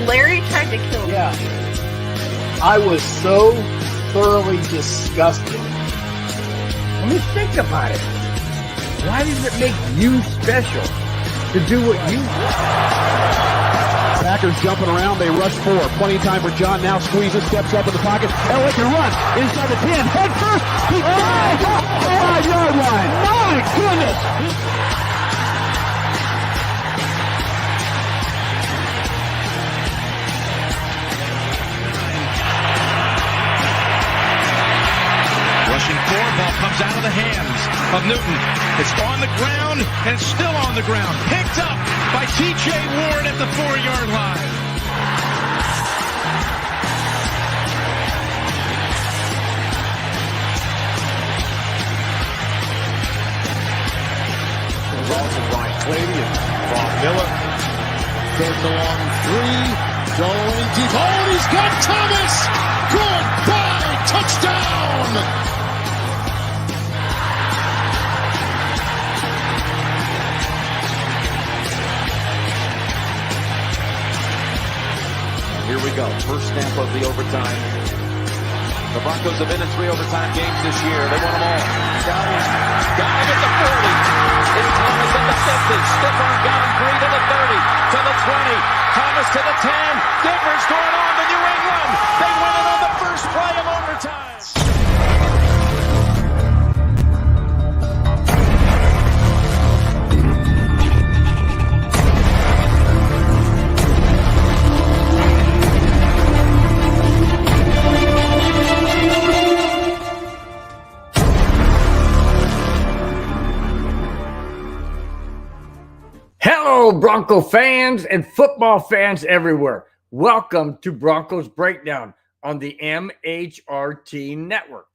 Larry tried to kill me. Yeah. I was so thoroughly disgusted. I mean, think about it. Why does it make you special to do what you do? Packers jumping around. They rush four. Plenty of time for John. Now squeezes, steps up in the pocket. Elliott can run inside the 10. Head first. He 5-yard line. My goodness. Rushing forward, ball comes out of the hands of Newton. It's on the ground and still on the ground. Picked up by T.J. Ward at the 4-yard line. Also Brian Clady and Bob Miller. Third and long 3. Going deep. Oh, and he's got Thomas. Goodbye. Touchdown. Here we go. First snap of the overtime. The Broncos have been in 3 overtime games this year. They won them all. Downing at the 40. It's Thomas at the 50. Stephon got him 3 to the 30. To the 20. Thomas to the 10. Denver's going on to New England. They win it on the first play of overtime. Hello, Bronco fans and football fans everywhere. Welcome to Broncos Breakdown on the MHRT Network.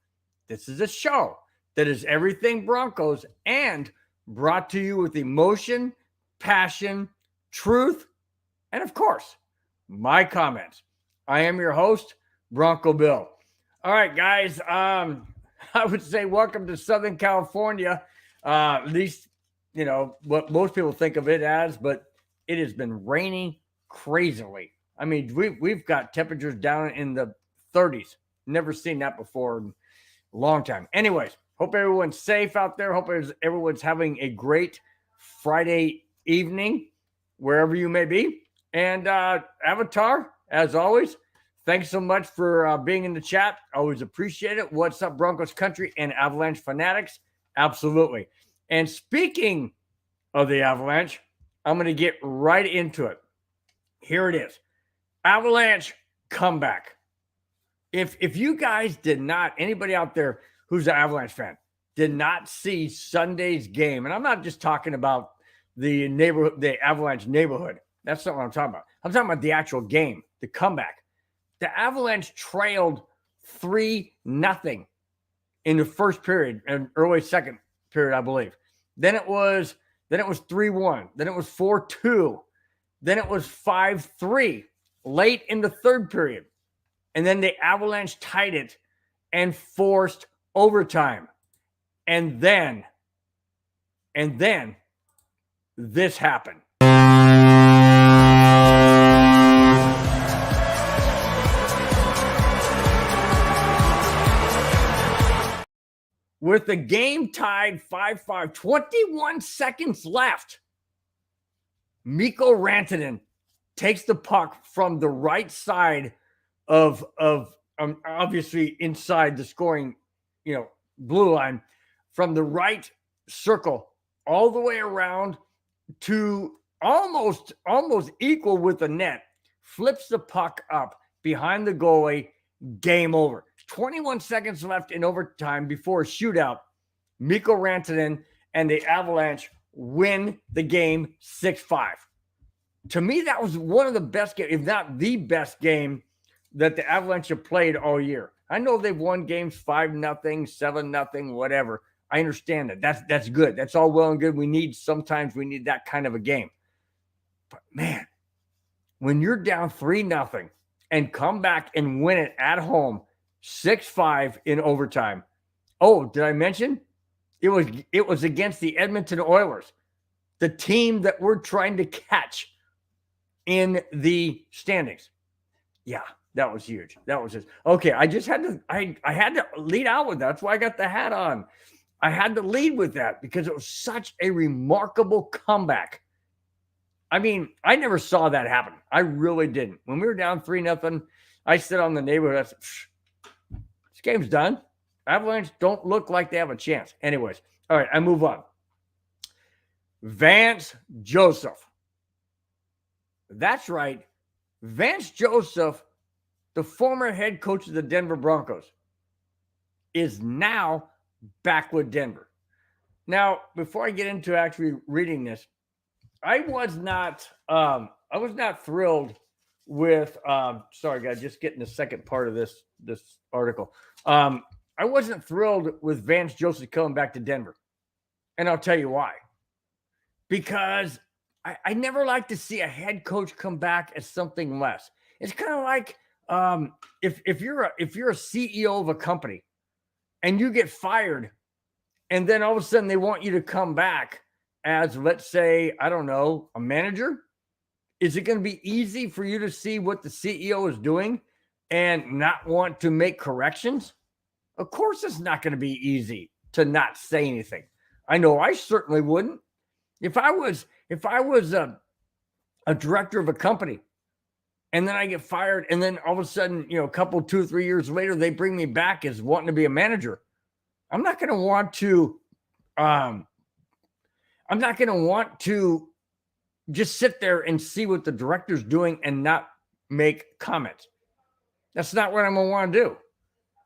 This is a show that is everything Broncos and brought to you with emotion, passion, truth, and of course, my comments. I am your host, Bronco Bill. All right, guys, I would say welcome to Southern California, at least you know, what most people think of it as, but it has been raining crazily. I mean, we've got temperatures down in the 30s. Never seen that before in a long time. Anyways, hope everyone's safe out there. Hope everyone's having a great Friday evening, wherever you may be. And Avatar, as always, thanks so much for being in the chat. Always appreciate it. What's up, Broncos country and Avalanche fanatics? Absolutely. And speaking of the Avalanche, I'm going to get right into it. Here it is. Avalanche comeback. If you guys did not, anybody out there who's an Avalanche fan, did not see Sunday's game, and I'm not just talking about the neighborhood, the Avalanche neighborhood. That's not what I'm talking about. I'm talking about the actual game, the comeback. The Avalanche trailed 3-0 in the first period and early second period, I believe. Then it was 3-1. Then it was 4-2. Then it was 5-3 late in the third period. And then the Avalanche tied it and forced overtime. And then this happened. With the game tied 5-5, 21 seconds left, Mikko Rantanen takes the puck from the right side of obviously inside the scoring, blue line, from the right circle all the way around to almost equal with the net, flips the puck up behind the goalie, game over. 21 seconds left in overtime before a shootout. Mikko Rantanen and the Avalanche win the game 6-5. To me, that was one of the best games, if not the best game that the Avalanche have played all year. I know they've won games 5-0, 7-0, whatever. I understand that. That's good. That's all well and good. Sometimes we need that kind of a game. But man, when you're down 3-0 and come back and win it at home 6-5 in overtime. Oh, did I mention? It was against the Edmonton Oilers. the team that we're trying to catch in the standings. Yeah, that was huge. That was just okay. I just had to, I had to lead out with that. That's why I got the hat on. I had to lead with that because it was such a remarkable comeback. I mean, I never saw that happen. I really didn't. When we were down 3-0, I stood on the neighborhood. I said, this game's done. Avalanche don't look like they have a chance. Anyways, all right, I move on. Vance Joseph. That's right. Vance Joseph, the former head coach of the Denver Broncos, is now back with Denver. Now, before I get into actually reading this, I was not thrilled with sorry guys, just getting the second part of this article. I wasn't thrilled with Vance Joseph coming back to Denver. And I'll tell you why. Because I never like to see a head coach come back as something less. It's kind of like if you're a CEO of a company and you get fired, and then all of a sudden they want you to come back as, let's say, I don't know, a manager. Is it going to be easy for you to see what the CEO is doing and not want to make corrections? Of course, it's not going to be easy to not say anything. I know I certainly wouldn't. If I was a director of a company and then I get fired and then all of a sudden, a couple, 2-3 years later, they bring me back as wanting to be a manager, I'm not going to want to just sit there and see what the director's doing and not make comments. That's not what I'm going to want to do.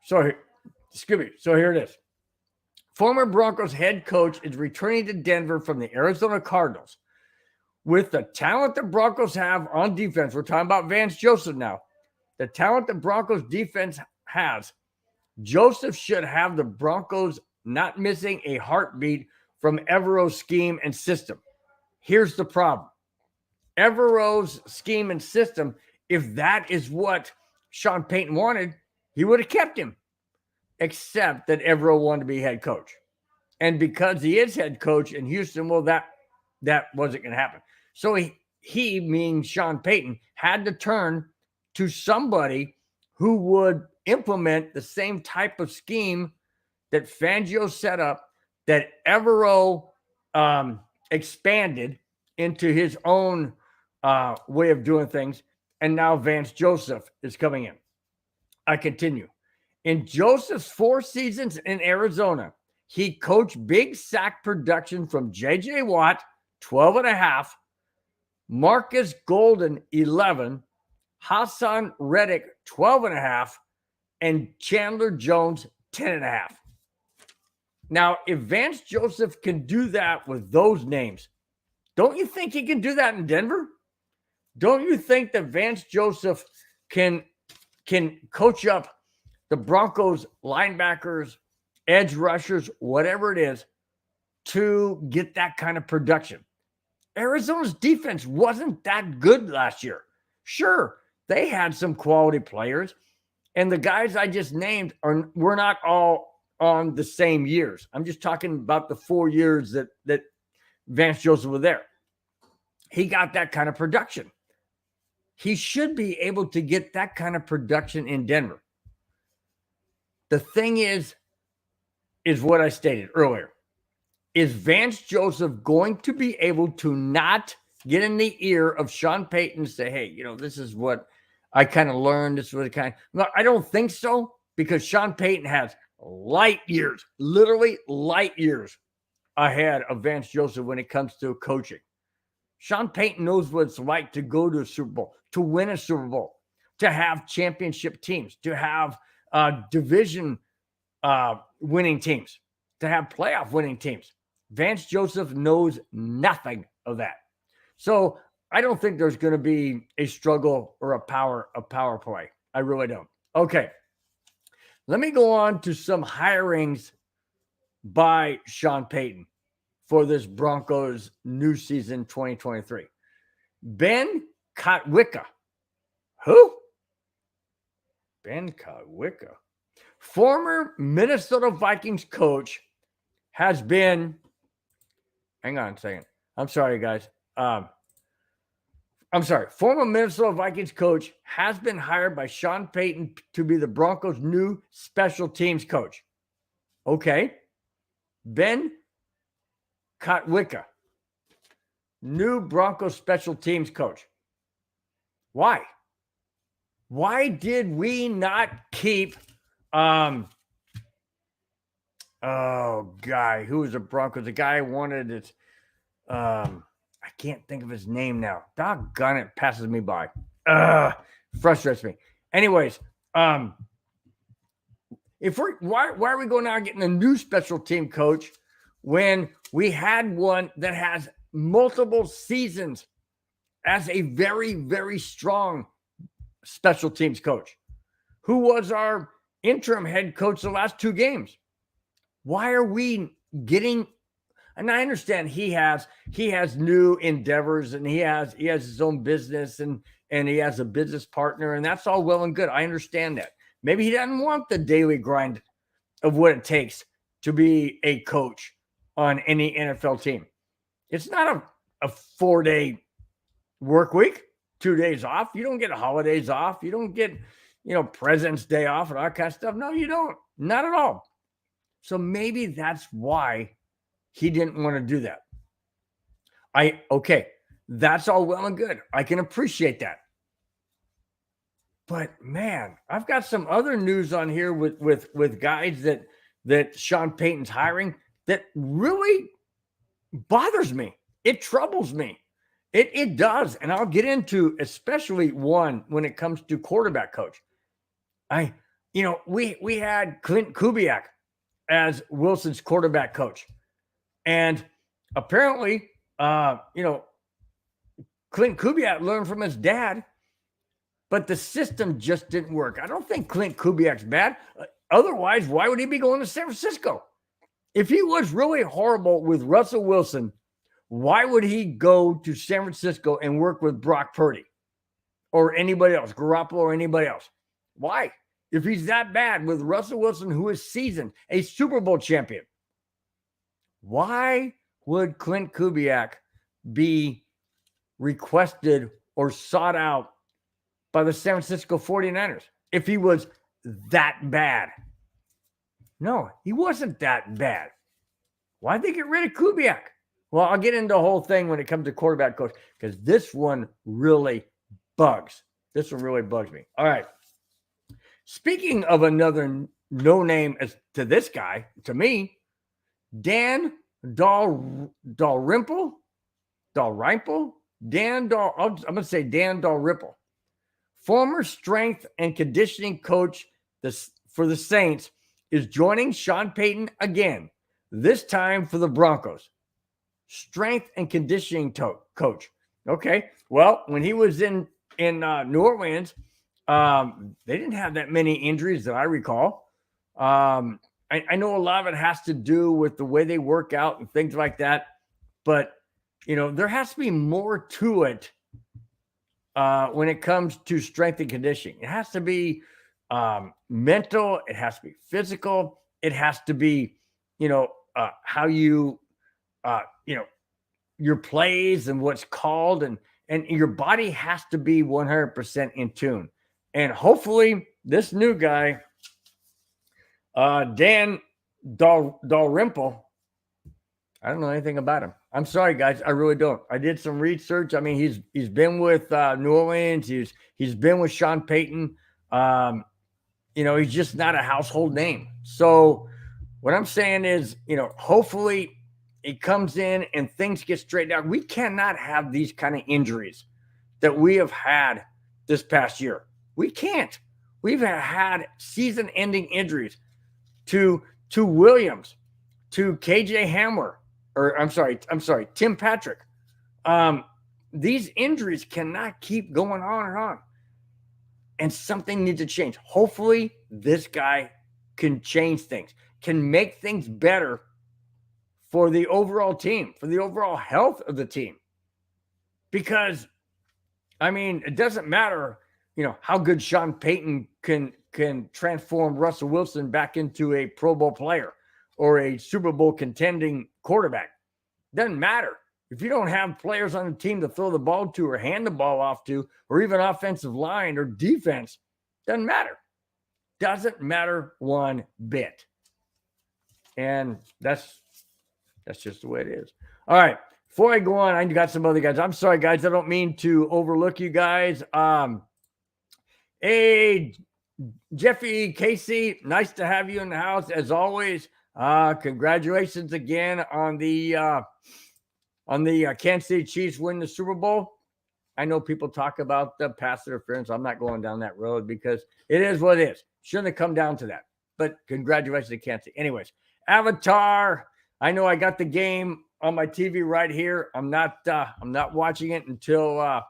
So here it is. Former Broncos head coach is returning to Denver from the Arizona Cardinals. With the talent the Broncos have on defense, we're talking about Vance Joseph now. The talent the Broncos defense has, Joseph should have the Broncos not missing a heartbeat from Evero's scheme and system. Here's the problem. Evero's scheme and system, if that is what Sean Payton wanted, he would have kept him. Except that Evero wanted to be head coach. And because he is head coach in Houston, well, that wasn't going to happen. So he, meaning Sean Payton, had to turn to somebody who would implement the same type of scheme that Fangio set up, that Evero expanded into his own way of doing things. And now Vance Joseph is coming in. I continue. In Joseph's 4 seasons in Arizona, he coached big sack production from J.J. Watt, 12.5, Marcus Golden, 11, Hassan Reddick, 12.5, and Chandler Jones, 10.5. Now, if Vance Joseph can do that with those names, don't you think he can do that in Denver? Don't you think that Vance Joseph can coach up the Broncos linebackers, edge rushers, whatever it is, to get that kind of production? Arizona's defense wasn't that good last year. Sure, they had some quality players, and the guys I just named were not all on the same years. I'm just talking about the 4 years that Vance Joseph was there. He got that kind of production. He should be able to get that kind of production in Denver. The thing is what I stated earlier. Is Vance Joseph going to be able to not get in the ear of Sean Payton and say, hey, this is what I kind of learned. This was No, I don't think so, because Sean Payton has light years, literally light years ahead of Vance Joseph when it comes to coaching. Sean Payton knows what it's like to go to a Super Bowl, to win a Super Bowl, to have championship teams, to have division winning teams, to have playoff winning teams. Vance Joseph knows nothing of that. So I don't think there's going to be a struggle or a power play. I really don't. Okay. Let me go on to some hirings by Sean Payton for this Broncos new season 2023. Ben Kotwicka. Who? Ben Kotwicka. Former Minnesota Vikings coach has been, hang on a second. I'm sorry, guys. I'm sorry. Former Minnesota Vikings coach has been hired by Sean Payton to be the Broncos' new special teams coach. Okay. Ben Kotwicka, new Broncos special teams coach. Why? Why did we not keep guy who was a Broncos? The guy wanted it. I can't think of his name now. Doggone it, passes me by. Frustrates me. Anyways, if we're why are we going out getting a new special team coach when we had one that has multiple seasons as a very, very strong special teams coach, who was our interim head coach the last 2 games? Why are we getting? And I understand he has new endeavors, and he has his own business, and he has a business partner, and that's all well and good. I understand that. Maybe he doesn't want the daily grind of what it takes to be a coach on any NFL team. It's not a 4-day work week, 2 days off. You don't get holidays off. You don't get, President's Day off and all that kind of stuff. No, you don't. Not at all. So maybe that's why he didn't want to do that. Okay, that's all well and good. I can appreciate that. But man, I've got some other news on here with guys that Sean Payton's hiring that really bothers me. It troubles me. It does. And I'll get into especially one when it comes to quarterback coach. We had Clint Kubiak as Wilson's quarterback coach. And apparently, Clint Kubiak learned from his dad, but the system just didn't work. I don't think Clint Kubiak's bad. Otherwise, why would he be going to San Francisco? If he was really horrible with Russell Wilson, why would he go to San Francisco and work with Brock Purdy or anybody else, Garoppolo or anybody else? Why? If he's that bad with Russell Wilson, who is seasoned, a Super Bowl champion, why would Clint Kubiak be requested or sought out by the San Francisco 49ers if he was that bad? No, he wasn't that bad. Why'd they get rid of Kubiak? Well, I'll get into the whole thing when it comes to quarterback coach, because this one really bugs. This one really bugs me. All right. Speaking of another no-name as to this guy, to me, Dan Dalrymple, I'm going to say Dan Dalrymple, former strength and conditioning coach for the Saints, is joining Sean Payton again, this time for the Broncos. Strength and conditioning coach. Okay, well, when he was in New Orleans, they didn't have that many injuries that I recall. I know a lot of it has to do with the way they work out and things like that, but there has to be more to it when it comes to strength and conditioning. It has to be mental. It has to be physical. It has to be, how you, your plays and what's called, and your body has to be 100% in tune. And hopefully this new guy, Dan Dalrymple, I don't know anything about him. I'm sorry, guys. I really don't. I did some research. I mean, he's been with New Orleans. He's been with Sean Payton. He's just not a household name. So what I'm saying is, hopefully it comes in and things get straightened out. We cannot have these kind of injuries that we have had this past year. We can't. We've had season-ending injuries to Williams, to KJ Hamler, or I'm sorry, Tim Patrick. These injuries cannot keep going on and on. And something needs to change. Hopefully this guy can change things, can make things better for the overall team, for the overall health of the team. Because, it doesn't matter, how good Sean Payton can transform Russell Wilson back into a Pro Bowl player or a Super Bowl contending quarterback. Doesn't matter if you don't have players on the team to throw the ball to or hand the ball off to, or even offensive line or defense, doesn't matter. Doesn't matter one bit. And that's just the way it is. All right. Before I go on, I got some other guys. I'm sorry, guys. I don't mean to overlook you guys. Hey, Jeffy Casey, nice to have you in the house as always. Congratulations again on the Kansas City Chiefs win the Super Bowl. I know people talk about the pass interference. I'm not going down that road because it is what it is. Shouldn't have come down to that. But congratulations to Kansas City. Anyways, Avatar. I know I got the game on my TV right here. I'm not watching it until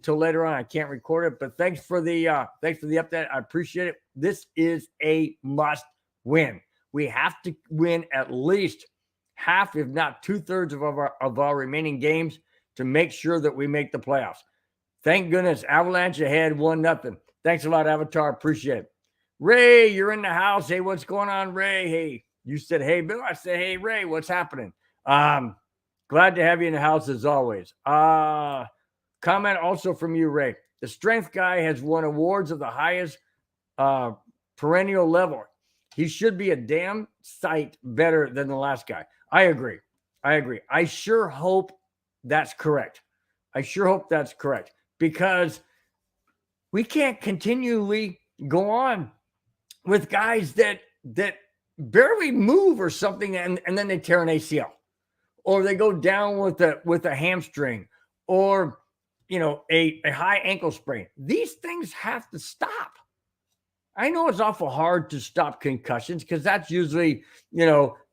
later on. I can't record it. But thanks for the update. I appreciate it. This is a must win. We have to win at least half, if not 2/3 of our remaining games to make sure that we make the playoffs. Thank goodness Avalanche ahead 1-0. Thanks a lot, Avatar. Appreciate it. Ray, you're in the house. Hey, what's going on, Ray? Hey, you said, hey, Bill. I said, hey, Ray, what's happening? Glad to have you in the house as always. Comment also from you, Ray. The strength guy has won awards of the highest perennial level. He should be a damn sight better than the last guy. I agree. I sure hope that's correct. Because we can't continually go on with guys that barely move or something and then they tear an ACL or they go down with a hamstring or a high ankle sprain. These things have to stop. I know it's awful hard to stop concussions because that's usually,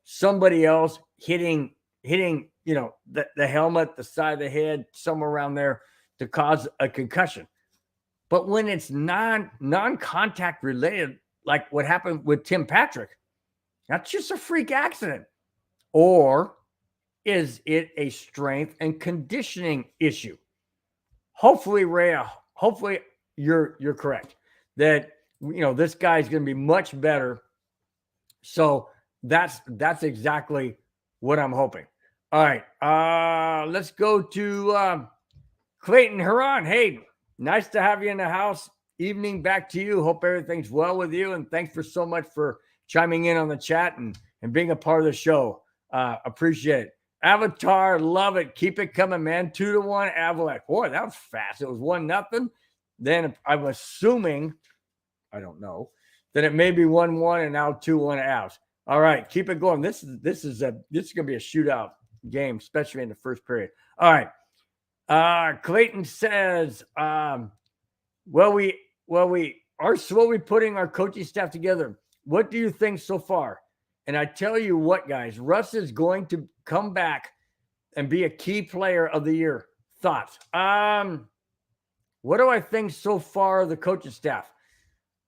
somebody else hitting, the helmet, the side of the head, somewhere around there to cause a concussion. But when it's non-contact related, like what happened with Tim Patrick, that's just a freak accident. Or is it a strength and conditioning issue? Hopefully, Ray, you're correct that this guy's going to be much better. So that's exactly what I'm hoping. All right, let's go to Clayton Huron. Hey, nice to have you in the house. Evening back to you. Hope everything's well with you, and thanks for so much for chiming in on the chat and being a part of the show. Appreciate it. Avatar, love it. Keep it coming, man. 2-1 Avalanche. Boy, that was fast. It was 1-0. Then I'm assuming, I don't know, that it may be 1-1 and now 2-1 Avs. All right, keep it going. This is going to be a shootout game, especially in the first period. All right. Clayton says, we are slowly putting our coaching staff together. What do you think so far? And I tell you what, guys, Russ is going to come back and be a key player of the year. Thoughts? What do I think so far of the coaching staff?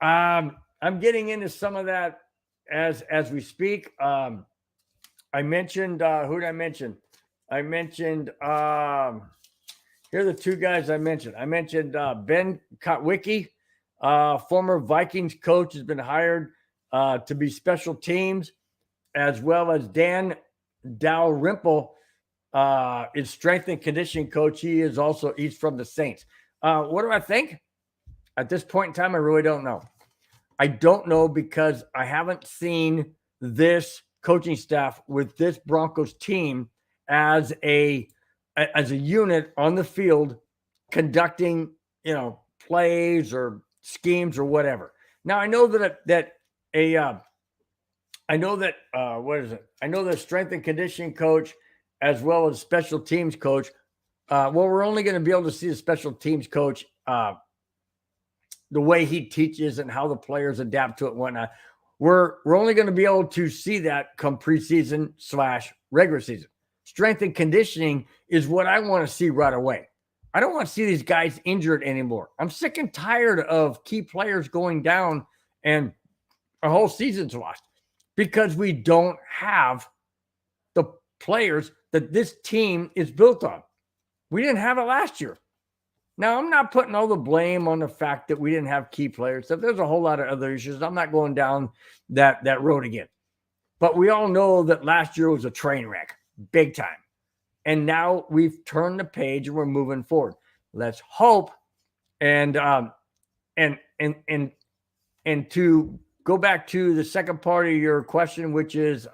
I'm getting into some of that as we speak. I mentioned, who did I mention? I mentioned, here are the two guys I mentioned. I mentioned Ben Kotwicki, former Vikings coach, has been hired to be special teams, as well as Dan Dalrymple is strength and conditioning coach. He's from the Saints. What do I think? At this point in time, I really don't know. I don't know because I haven't seen this coaching staff with this Broncos team as a unit on the field conducting, plays or schemes or whatever. Now I know that strength and conditioning coach as well as special teams coach. We're only going to be able to see the special teams coach the way he teaches and how the players adapt to it and whatnot. We're only going to be able to see that come preseason/regular season. Strength and conditioning is what I want to see right away. I don't want to see these guys injured anymore. I'm sick and tired of key players going down and a whole season's lost because we don't have the players that this team is built on. We didn't have it last year. Now, I'm not putting all the blame on the fact that we didn't have key players. So there's a whole lot of other issues. I'm not going down that road again. But we all know that last year was a train wreck, big time. And now we've turned the page and we're moving forward. Let's hope. And to go back to the second part of your question, which is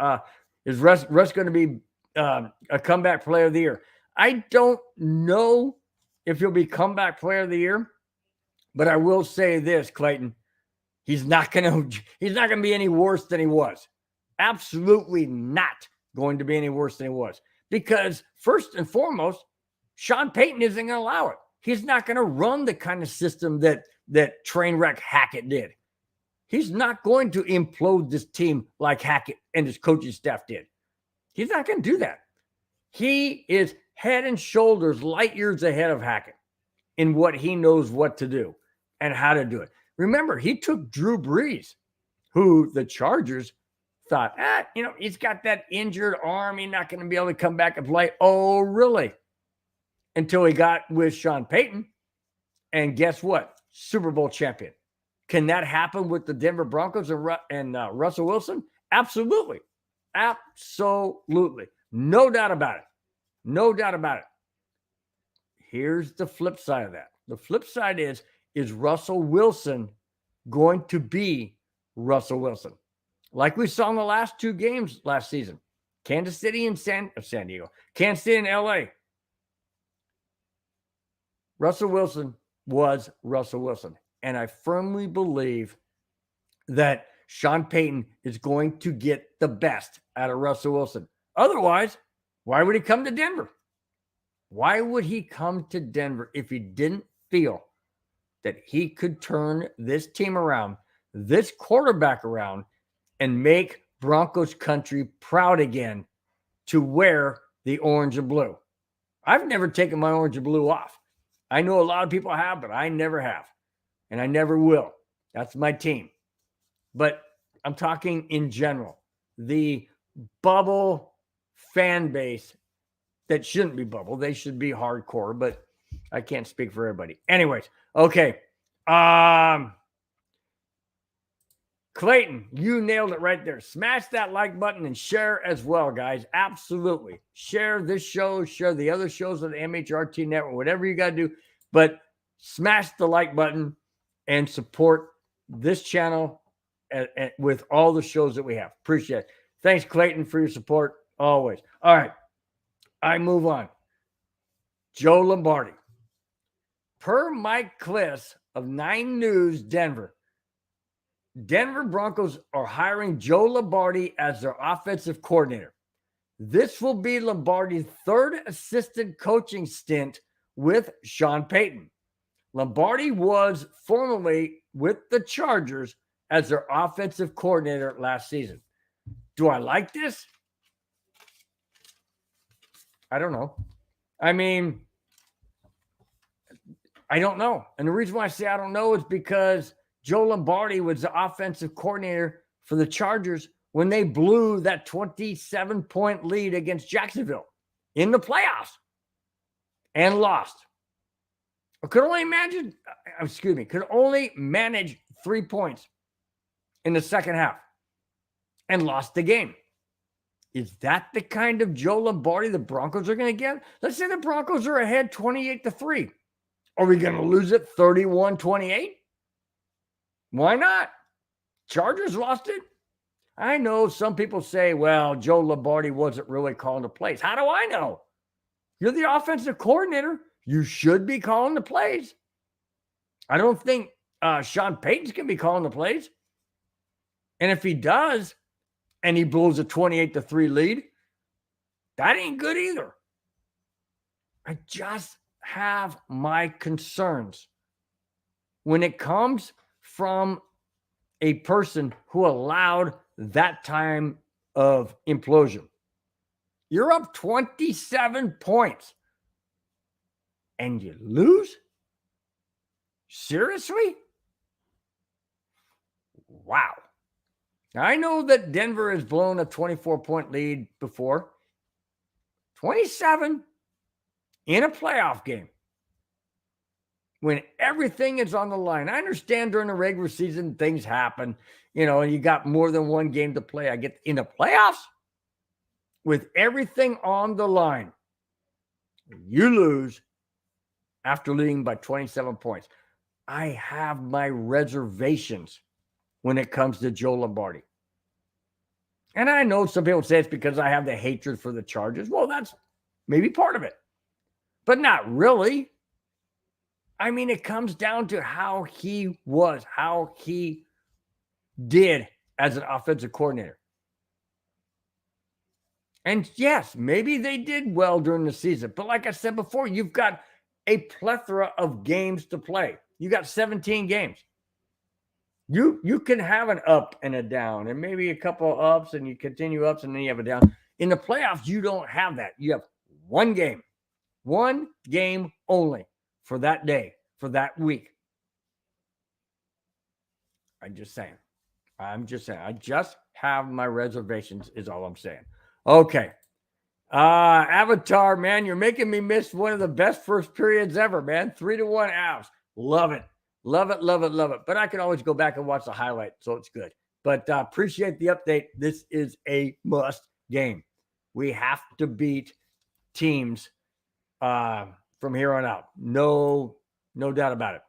Russ going to be a comeback player of the year? I don't know if he'll be comeback player of the year, but I will say this, Clayton, he's not going to be any worse than he was. Absolutely not going to be any worse than he was, because first and foremost, Sean Payton isn't going to allow it. He's not going to run the kind of system that train wreck Hackett did. He's not going to implode this team like Hackett and his coaching staff did. He's not going to do that. He is head and shoulders, light years ahead of Hackett in what he knows what to do and how to do it. Remember, he took Drew Brees, who the Chargers thought, he's got that injured arm. He's not going to be able to come back and play. Oh, really? Until he got with Sean Payton. And guess what? Super Bowl champion. Can that happen with the Denver Broncos and Russell Wilson? Absolutely. Absolutely. No doubt about it. No doubt about it. Here's the flip side of that. The flip side is Russell Wilson going to be Russell Wilson? Like we saw in the last two games last season. Kansas City and San Diego. Kansas City and LA. Russell Wilson was Russell Wilson. And I firmly believe that Sean Payton is going to get the best out of Russell Wilson. Otherwise, why would he come to Denver? Why would he come to Denver if he didn't feel that he could turn this team around, this quarterback around, and make Broncos country proud again to wear the orange and blue? I've never taken my orange and blue off. I know a lot of people have, but I never have. And I never will. That's my team. But I'm talking in general. The bubble fan base that shouldn't be bubble. They should be hardcore, but I can't speak for everybody. Anyways, okay. Clayton, you nailed it right there. Smash that like button and share as well, guys. Absolutely. Share this show, share the other shows on the MHRT network, whatever you got to do. But smash the like button and support this channel with all the shows that we have. Appreciate it. Thanks, Clayton, for your support always. All right. I move on. Joe Lombardi. Per Mike Kliss of 9 News Denver, Denver Broncos are hiring Joe Lombardi as their offensive coordinator. This will be Lombardi's third assistant coaching stint with Sean Payton. Lombardi was formerly with the Chargers as their offensive coordinator last season. Do I like this? I don't know. I mean, I don't know. And the reason why I say I don't know is because Joe Lombardi was the offensive coordinator for the Chargers when they blew that 27-point lead against Jacksonville in the playoffs and lost. Could only manage 3 points in the second half and lost the game. Is that the kind of Joe Lombardi the Broncos are going to get? Let's say the Broncos are ahead 28-3. Are we going to lose it 31-28? Why not? Chargers lost it. I know some people say, well, Joe Lombardi wasn't really calling the plays. How do I know? You're the offensive coordinator. You should be calling the plays. I don't think Sean Payton's going to be calling the plays. And if he does, and he blows a 28-3 lead, that ain't good either. I just have my concerns when it comes from a person who allowed that time of implosion. You're up 27 points and you lose? Seriously? Wow. I know that Denver has blown a 24-point lead before. 27 in a playoff game when everything is on the line. I understand during the regular season things happen, and you got more than one game to play. I get in the playoffs with everything on the line. You lose after leading by 27 points. I have my reservations when it comes to Joe Lombardi. And I know some people say it's because I have the hatred for the Chargers. Well, that's maybe part of it, but not really. I mean, it comes down to how he was, how he did as an offensive coordinator. And yes, maybe they did well during the season. But like I said before, you've got a plethora of games to play. You got 17 games. You can have an up and a down and maybe a couple of ups and you continue ups and then you have a down. In the playoffs, you don't have that. You have one game only for that day, for that week. I'm just saying. I just have my reservations is all I'm saying. Okay. Avatar, man, you're making me miss one of the best first periods ever, man. 3-1 Avs. Love it. Love it, love it, love it. But I can always go back and watch the highlight, so it's good. But appreciate the update. This is a must game. We have to beat teams from here on out. No doubt about it.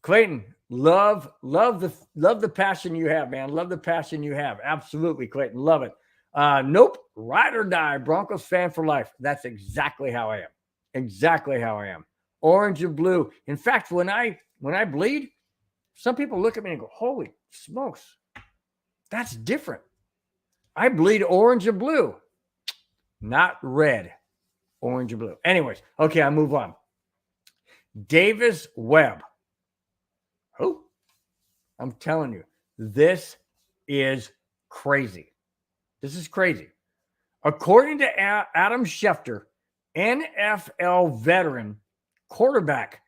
Clayton, love the passion you have, man. Love the passion you have. Absolutely, Clayton. Love it. Nope. Ride or die. Broncos fan for life. That's exactly how I am. Exactly how I am. Orange and blue. In fact, when I bleed, some people look at me and go, holy smokes, that's different. I bleed orange and blue, not red, orange and blue. Anyways, okay, I move on. Davis Webb. Who? I'm telling you, this is crazy. This is crazy. According to Adam Schefter, NFL veteran quarterback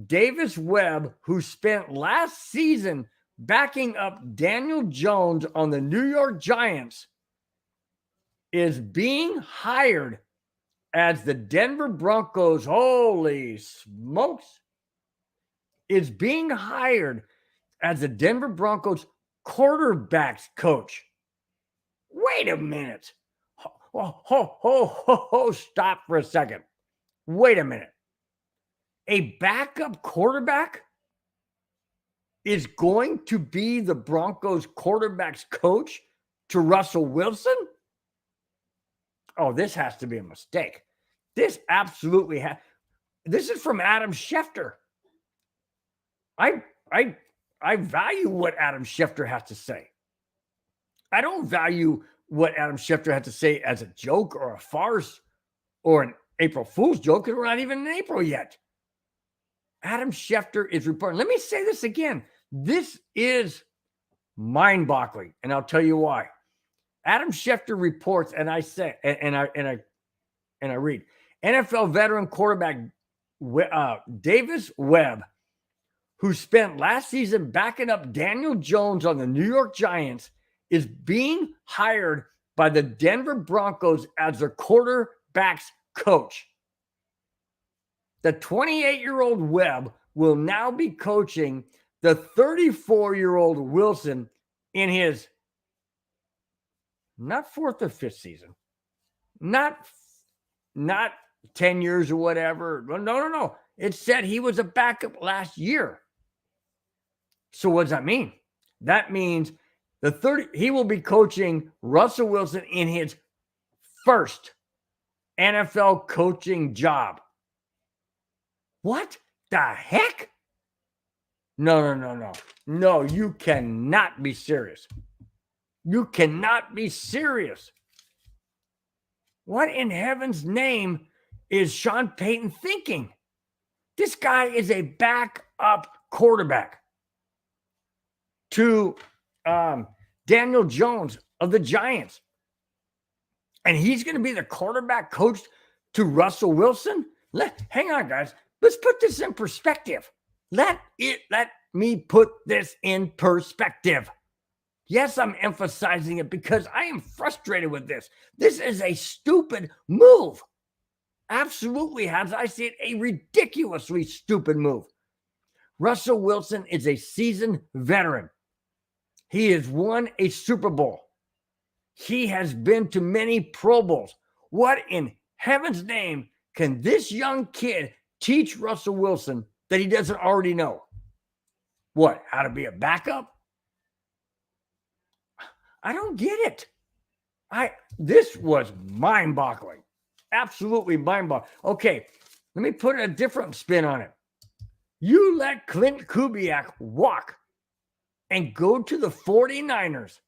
Davis Webb, who spent last season backing up Daniel Jones on the New York Giants, is being hired as the Denver Broncos. Holy smokes. Is being hired as the Denver Broncos quarterbacks coach. Wait a minute. Stop for a second. Wait a minute. A backup quarterback is going to be the Broncos quarterbacks coach to Russell Wilson? Oh, this has to be a mistake. This absolutely has. This is from Adam Schefter. I value what Adam Schefter has to say. I don't value what Adam Schefter had to say as a joke or a farce or an April Fool's joke, because we're not even in April yet. Adam Schefter is reporting. Let me say this again. This is mind-boggling, and I'll tell you why. Adam Schefter reports, and I say, and I read, NFL veteran quarterback Davis Webb, who spent last season backing up Daniel Jones on the New York Giants, is being hired by the Denver Broncos as their quarterback's coach. The 28-year-old Webb will now be coaching the 34-year-old Wilson in his not fourth or fifth season, not 10 years or whatever. No. It said he was a backup last year. So what does that mean? That means he will be coaching Russell Wilson in his first NFL coaching job. What the heck? No. No, you cannot be serious. You cannot be serious. What in heaven's name is Sean Payton thinking? This guy is a backup quarterback to Daniel Jones of the Giants. And he's going to be the quarterback coach to Russell Wilson? Hang on, guys. Let's put this in perspective. Let me put this in perspective. Yes, I'm emphasizing it because I am frustrated with this. This is a stupid move. Absolutely, as I see it, a ridiculously stupid move. Russell Wilson is a seasoned veteran. He has won a Super Bowl. He has been to many Pro Bowls. What in heaven's name can this young kid teach Russell Wilson that he doesn't already know? What? How to be a backup? I don't get it. This was mind-boggling. Absolutely mind-boggling. Okay, let me put a different spin on it. You let Clint Kubiak walk and go to the 49ers,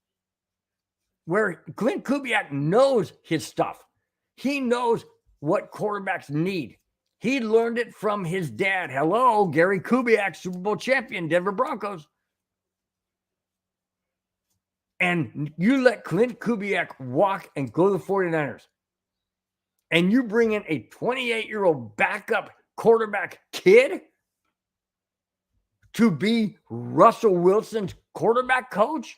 where Clint Kubiak knows his stuff. He knows what quarterbacks need. He learned it from his dad. Hello, Gary Kubiak, Super Bowl champion, Denver Broncos. And you let Clint Kubiak walk and go to the 49ers. And you bring in a 28-year-old backup quarterback kid to be Russell Wilson's quarterback coach?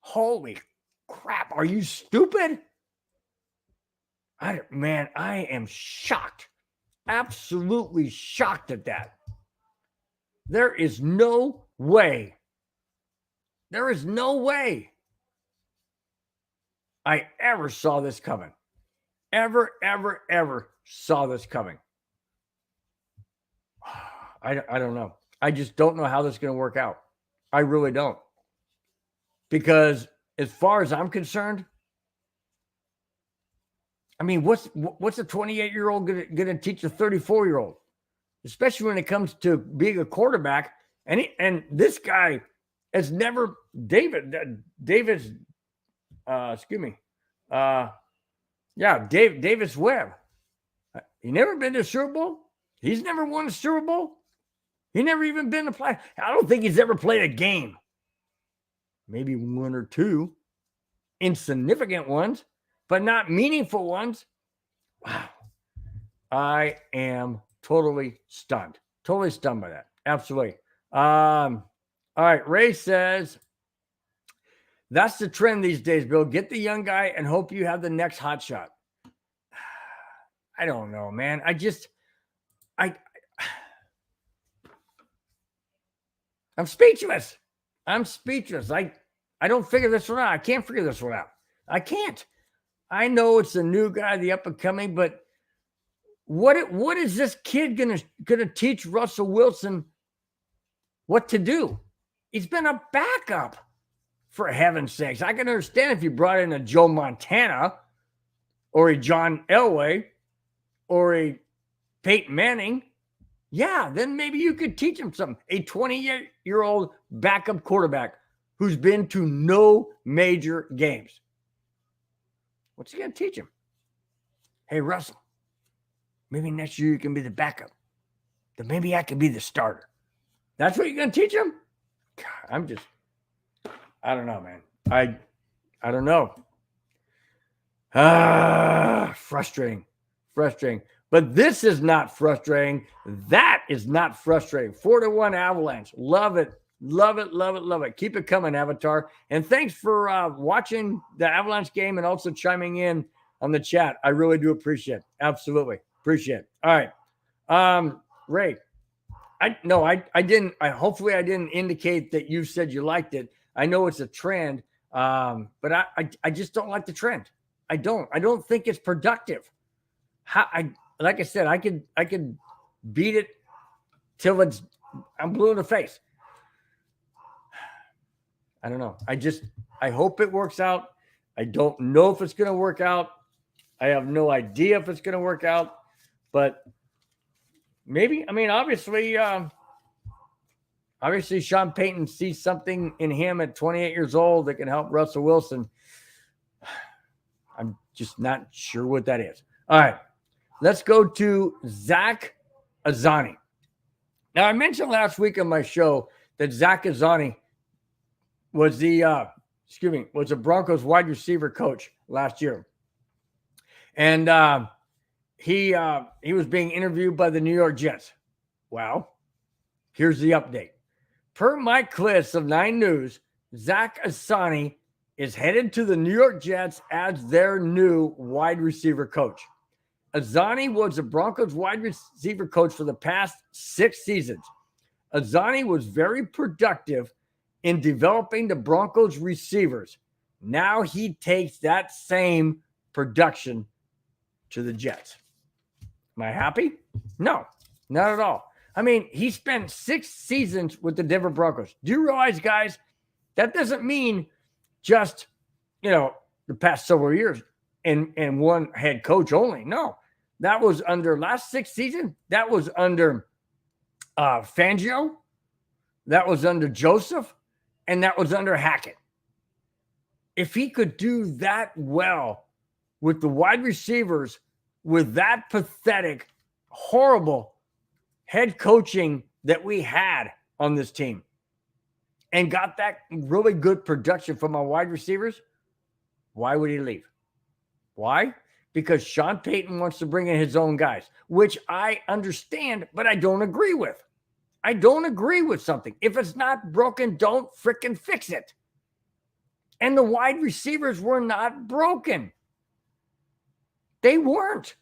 Holy crap. Are you stupid? I am shocked. Absolutely shocked at that. There is no way. There is no way I ever saw this coming. Ever saw this coming. I don't know. I just don't know how this is going to work out. I really don't. Because as far as I'm concerned, I mean, what's a 28-year-old going to teach a 34-year-old? Especially when it comes to being a quarterback. And this guy has never, Davis Webb. He never been to a Super Bowl. He's never won a Super Bowl. He never even been to play. I don't think he's ever played a game. Maybe one or two insignificant ones, but not meaningful ones. Wow. I am totally stunned. Totally stunned by that. Absolutely. All right. Ray says, that's the trend these days, Bill. Get the young guy and hope you have the next hot shot. I don't know, man. I'm speechless. I'm speechless. I don't figure this one out. I can't figure this one out. I can't. I know it's a new guy, the up and coming, but what is this kid gonna teach Russell Wilson what to do? He's been a backup, for heaven's sakes. I can understand if you brought in a Joe Montana or a John Elway or a Peyton Manning. Yeah, then maybe you could teach him something. A 28-year-old backup quarterback who's been to no major games. What's he going to teach him? Hey, Russell, maybe next year you can be the backup. Then maybe I can be the starter. That's what you're going to teach him? God, I don't know, man. I don't know. Frustrating. But this is not frustrating. That is not frustrating. 4-1 Avalanche. Love it. Keep it coming, Avatar. And thanks for watching the Avalanche game and also chiming in on the chat. I really do appreciate it. Absolutely. Appreciate it. All right. Ray, I didn't. Hopefully I didn't indicate that you said you liked it. I know it's a trend, but I just don't like the trend. I don't think it's productive. Like I said, I could beat it till I'm blue in the face. I don't know. I hope it works out. I don't know if it's going to work out. I have no idea if it's going to work out, but maybe. I mean, obviously Sean Payton sees something in him at 28 years old that can help Russell Wilson. I'm just not sure what that is. All right. Let's go to Zach Azzanni. Now, I mentioned last week on my show that Zach Azzanni was was a Broncos wide receiver coach last year. And he was being interviewed by the New York Jets. Well, here's the update. Per Mike Kliss of 9 News, Zach Azzanni is headed to the New York Jets as their new wide receiver coach. Azzanni was the Broncos wide receiver coach for the past 6 seasons. Azzanni was very productive in developing the Broncos receivers. Now he takes that same production to the Jets. Am I happy? No, not at all. I mean, he spent 6 seasons with the Denver Broncos. Do you realize, guys, that doesn't mean just, the past several years and one head coach only. No, that was under last 6 seasons. That was under Fangio. That was under Joseph. And that was under Hackett. If he could do that well with the wide receivers, with that pathetic, horrible head coaching that we had on this team, and got that really good production from our wide receivers, why would he leave? Why? Because Sean Payton wants to bring in his own guys, which I understand, but I don't agree with. I don't agree with something. If it's not broken, don't frickin' fix it. And the wide receivers were not broken. They weren't.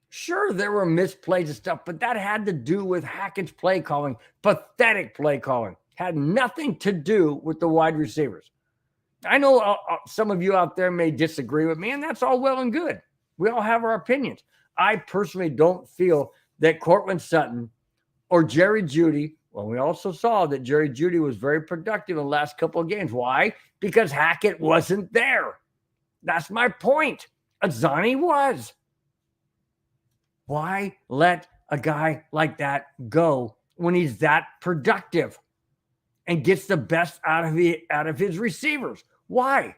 Sure, there were misplays and stuff, but that had to do with Hackett's play calling, pathetic play calling. Had nothing to do with the wide receivers. I know some of you out there may disagree with me, and that's all well and good. We all have our opinions. I personally don't feel that Cortland Sutton or Jerry Jeudy, well, we also saw that Jerry Jeudy was very productive in the last couple of games. Why? Because Hackett wasn't there. That's my point. Azzani was. Why let a guy like that go when he's that productive and gets the best out of his receivers? Why?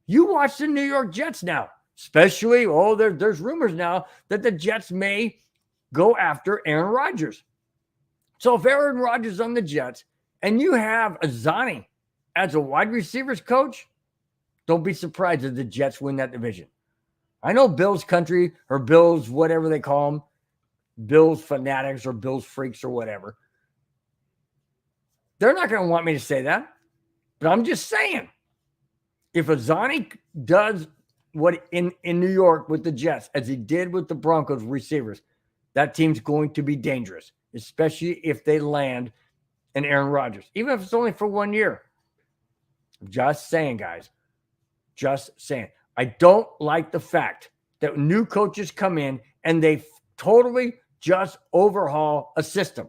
You watch the New York Jets now, especially, there's rumors now that the Jets may go after Aaron Rodgers. So if Aaron Rodgers is on the Jets and you have Azzani as a wide receivers coach, don't be surprised if the Jets win that division. I know Bills country or Bills, whatever they call them, Bills fanatics or Bills freaks or whatever. They're not going to want me to say that, but I'm just saying, if Azzani does what in New York with the Jets, as he did with the Broncos receivers, that team's going to be dangerous, especially if they land an Aaron Rodgers, even if it's only for 1 year. Just saying, guys. Just saying. I don't like the fact that new coaches come in and they totally just overhaul a system.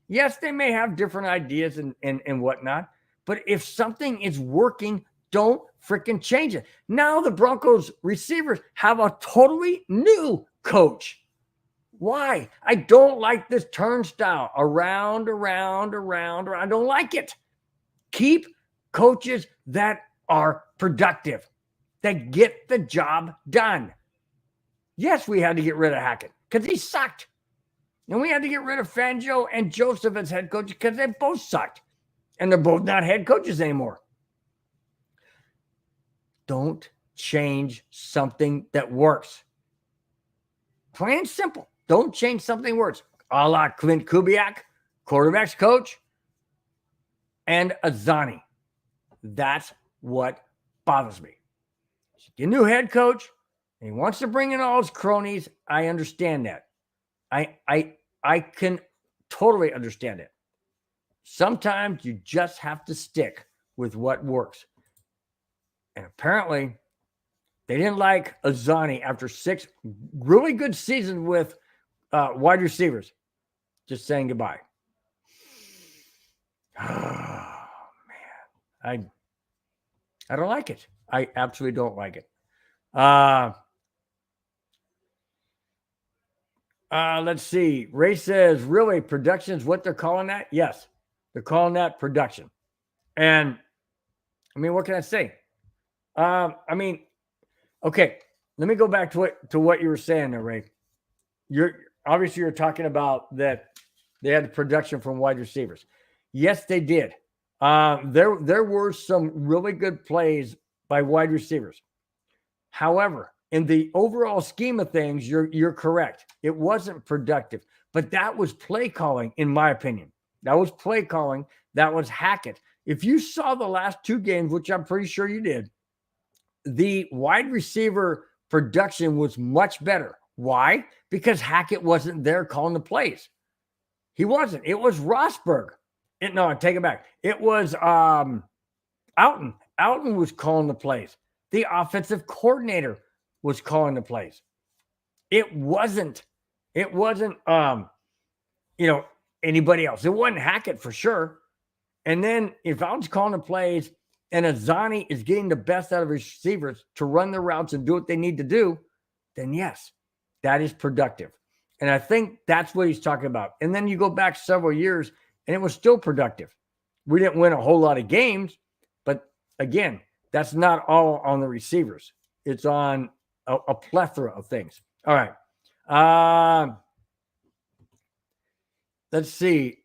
Yes, they may have different ideas and whatnot, but if something is working, don't freaking change it. Now the Broncos receivers have a totally new coach. Why? I don't like this turnstile. Around. I don't like it. Keep coaches that are productive, that get the job done. Yes, we had to get rid of Hackett because he sucked. And we had to get rid of Fangio and Joseph as head coaches because they both sucked. And they're both not head coaches anymore. Don't change something that works. Plain and simple. Don't change something that works. A la Clint Kubiak, quarterback's coach, and Azzani. That's what bothers me. Get a new head coach, and he wants to bring in all his cronies. I understand that. I can totally understand it. Sometimes you just have to stick with what works. And apparently, they didn't like Azzani after 6 really good seasons with wide receivers. Just saying goodbye. Oh, man. I don't like it. I absolutely don't like it. Let's see. Ray says, really, production is what they're calling that? Yes, they're calling that production. And, I mean, what can I say? Okay, let me go back to what you were saying there, Ray. You're talking about that they had production from wide receivers. Yes, they did. There were some really good plays by wide receivers. However, in the overall scheme of things, you're correct. It wasn't productive, but that was play calling, in my opinion. That was play calling. That was Hackett. If you saw the last 2 games, which I'm pretty sure you did, the wide receiver production was much better. Why? Because Hackett wasn't there calling the plays. He wasn't. It was Rosberg. No, I take it back. It was Alton. Alton was calling the plays. The offensive coordinator was calling the plays. It wasn't anybody else. It wasn't Hackett for sure. And then if I was calling the plays and Azani is getting the best out of his receivers to run the routes and do what they need to do, then yes, that is productive. And I think that's what he's talking about. And then you go back several years and it was still productive. We didn't win a whole lot of games, but again, that's not all on the receivers. It's on a plethora of things. All right. Let's see.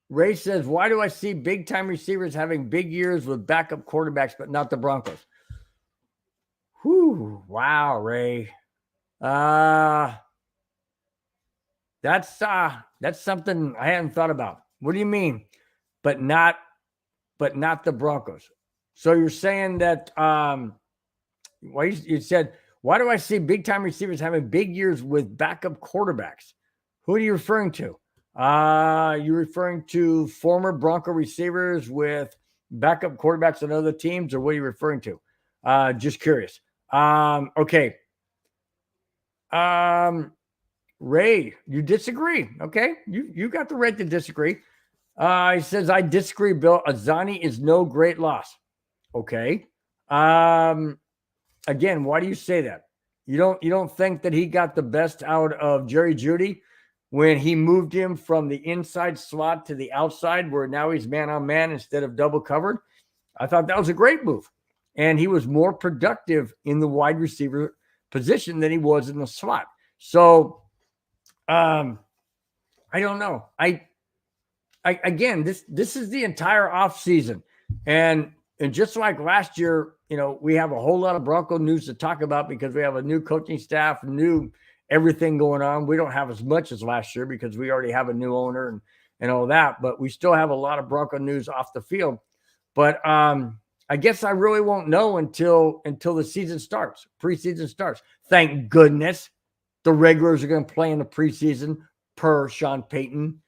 Ray says, why do I see big-time receivers having big years with backup quarterbacks, but not the Broncos? Whew. Wow, Ray. That's something I hadn't thought about. What do you mean? But not the Broncos. So you're saying that you said, why do I see big-time receivers having big years with backup quarterbacks? Who are you referring to? You're referring to former Bronco receivers with backup quarterbacks on other teams, or what are you referring to? Just curious. Okay. Ray, you disagree. Okay. You got the right to disagree. He says, I disagree, Bill. Azani is no great loss. Okay. Again, why do you say that? You don't think that he got the best out of Jerry Jeudy when he moved him from the inside slot to the outside, where now he's man on man instead of double covered? I thought that was a great move. And he was more productive in the wide receiver position than he was in the slot. So I don't know. Again, this is the entire offseason. And just like last year, we have a whole lot of Bronco news to talk about because we have a new coaching staff, new everything going on. We don't have as much as last year because we already have a new owner and all that, but we still have a lot of Bronco news off the field. But I guess I really won't know until the season starts, preseason starts. Thank goodness the regulars are going to play in the preseason per Sean Payton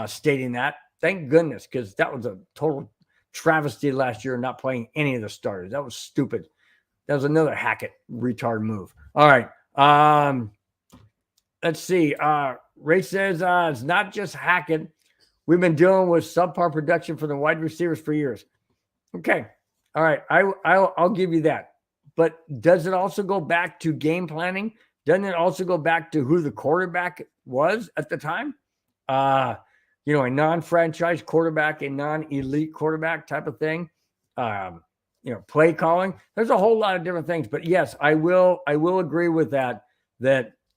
stating that. Thank goodness, because that was a total travesty last year, not playing any of the starters. That was stupid. That was another Hackett retard move. All right. Let's see. Ray says it's not just Hackett. We've been dealing with subpar production for the wide receivers for years. Okay. All right. I'll give you that. But does it also go back to game planning? Doesn't it also go back to who the quarterback was at the time? A non-franchise quarterback, a non-elite quarterback type of thing. Play calling. There's a whole lot of different things. But yes, I will agree with that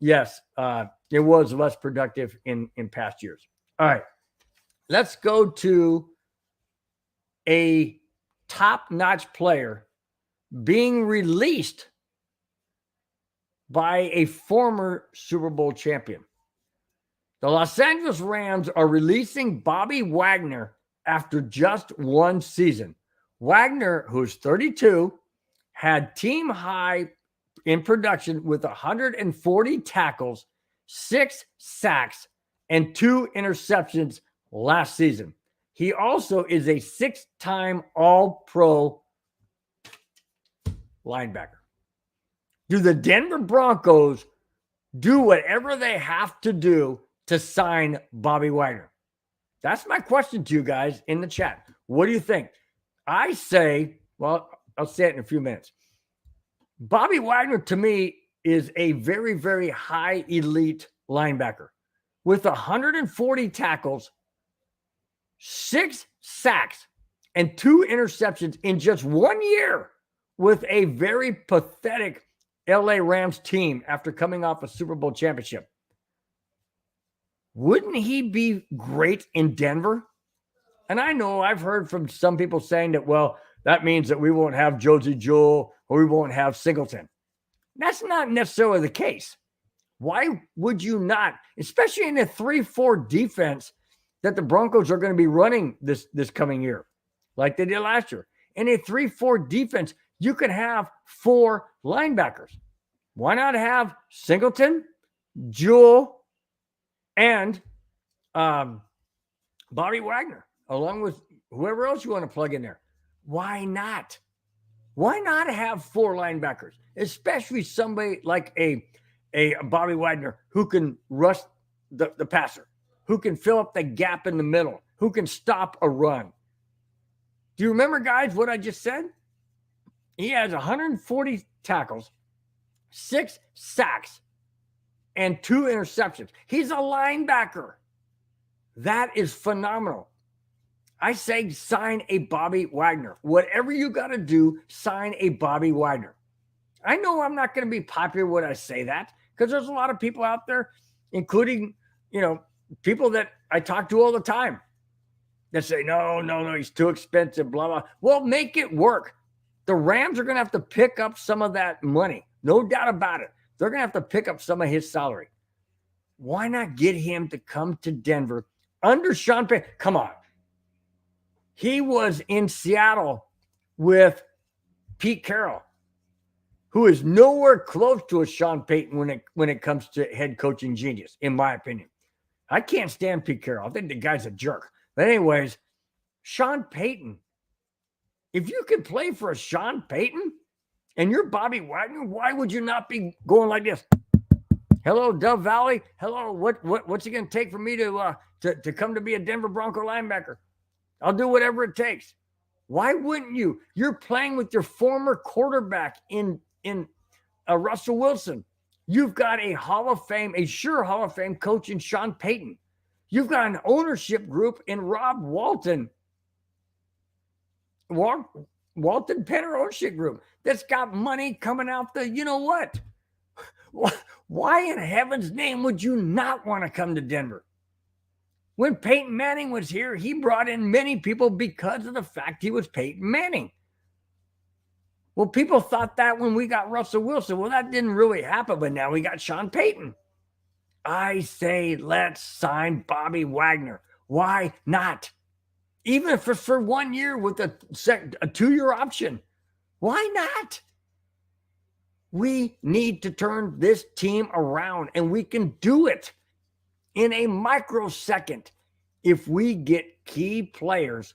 yes, it was less productive in past years. All right. Let's go to a top-notch player being released by a former Super Bowl champion. The Los Angeles Rams are releasing Bobby Wagner after just one season. Wagner, who's 32, had team high in production with 140 tackles, 6 sacks, and 2 interceptions last season. He also is a 6-time All-Pro linebacker. Do the Denver Broncos do whatever they have to do to sign Bobby Wagner? That's my question to you guys in the chat. What do you think? I say, well, I'll say it in a few minutes. Bobby Wagner, to me, is a very, very high elite linebacker with 140 tackles, 6 sacks, and 2 interceptions in just 1 year with a very pathetic LA Rams team after coming off a Super Bowl championship. Wouldn't he be great in Denver? And I know I've heard from some people saying that, well, that means that we won't have Josie Jewell or we won't have Singleton. That's not necessarily the case. Why would you not, especially in a 3-4 defense that the Broncos are going to be running this coming year, like they did last year? In a 3-4 defense, you can have 4 linebackers. Why not have Singleton, Jewell, and Bobby Wagner, along with whoever else you want to plug in there? Why not? Why not have 4 linebackers, especially somebody like a Bobby Wagner who can rush the passer, who can fill up the gap in the middle, who can stop a run? Do you remember, guys, what I just said? He has 140 tackles, 6 sacks, and 2 interceptions. He's a linebacker. That is phenomenal. I say sign a Bobby Wagner. Whatever you got to do, sign a Bobby Wagner. I know I'm not going to be popular when I say that, because there's a lot of people out there, including, people that I talk to all the time, that say, no, he's too expensive, blah, blah. Well, make it work. The Rams are going to have to pick up some of that money. No doubt about it. They're going to have to pick up some of his salary. Why not get him to come to Denver under Sean Payton? Come on. He was in Seattle with Pete Carroll, who is nowhere close to a Sean Payton when it comes to head coaching genius, in my opinion. I can't stand Pete Carroll. I think the guy's a jerk. But anyways, Sean Payton, if you could play for a Sean Payton and you're Bobby Wagner, why would you not be going like this? Hello, Dove Valley. Hello, what's it going to take for me to come to be a Denver Bronco linebacker? I'll do whatever it takes. Why wouldn't you? You're playing with your former quarterback in Russell Wilson. You've got a sure Hall of Fame coach in Sean Payton. You've got an ownership group in Rob Walton. Walton Penner ownership group that's got money coming out the, you know what? Why in heaven's name would you not want to come to Denver? When Peyton Manning was here, he brought in many people because of the fact he was Peyton Manning. Well, people thought that when we got Russell Wilson. Well, that didn't really happen, but now we got Sean Payton. I say let's sign Bobby Wagner. Why not? Even if it's for 1 year with a 2-year option. Why not? We need to turn this team around, and we can do it in a microsecond if we get key players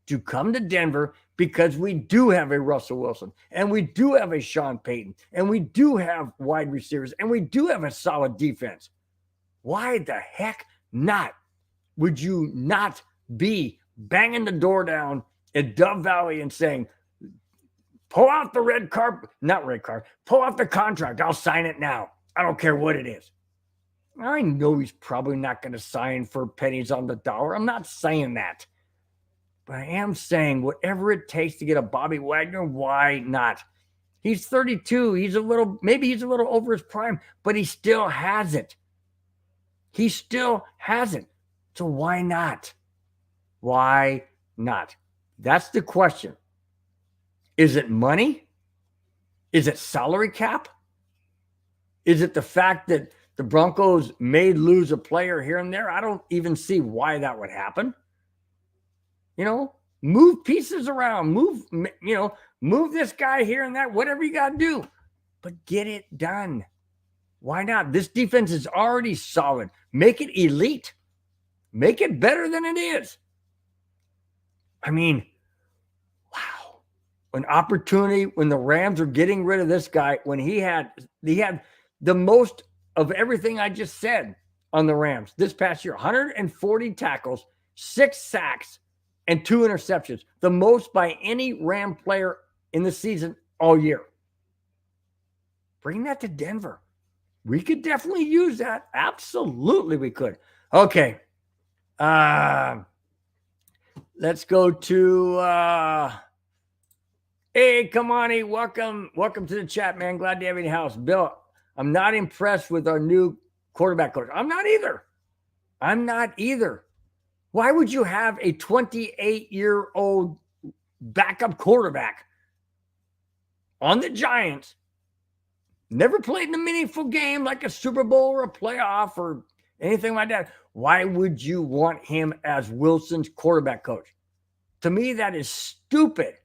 to come to Denver, because we do have a Russell Wilson, and we do have a Sean Payton, and we do have wide receivers, and we do have a solid defense. Why the heck not? Would you not be banging the door down at Dove Valley and saying, pull out the pull out the contract. I'll sign it now. I don't care what it is. I know he's probably not going to sign for pennies on the dollar. I'm not saying that. But I am saying whatever it takes to get a Bobby Wagner, why not? He's 32. Maybe he's a little over his prime, but he still has it. He still has it. So why not? Why not? That's the question. Is it money? Is it salary cap? Is it the fact that the Broncos may lose a player here and there? I don't even see why that would happen. Move pieces around, move this guy here and that, whatever you got to do, but get it done. Why not? This defense is already solid. Make it elite. Make it better than it is. I mean, wow. An opportunity when the Rams are getting rid of this guy, when he had the most of everything I just said on the Rams this past year, 140 tackles, 6 sacks, and 2 interceptions, the most by any Ram player in the season all year. Bring that to Denver. We could definitely use that. Absolutely, we could. Okay. Let's go to hey, Kamani. Welcome to the chat, man. Glad to have you in the house. Bill, I'm not impressed with our new quarterback coach. I'm not either. Why would you have a 28-year-old backup quarterback on the Giants, never played in a meaningful game like a Super Bowl or a playoff or anything like that? Why would you want him as Wilson's quarterback coach? To me, that is stupid.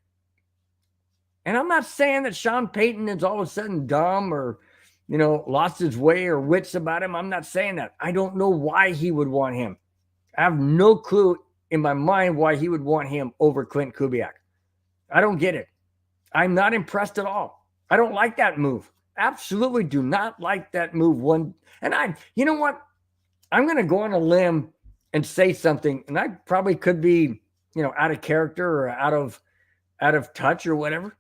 And I'm not saying that Sean Payton is all of a sudden dumb or, lost his way or wits about him. I'm not saying that. I don't know why he would want him. I have no clue in my mind why he would want him over Clint Kubiak. I don't get it. I'm not impressed at all. I don't like that move. Absolutely do not like that move. You know what? I'm going to go on a limb and say something, and I probably could be, out of character or out of touch or whatever.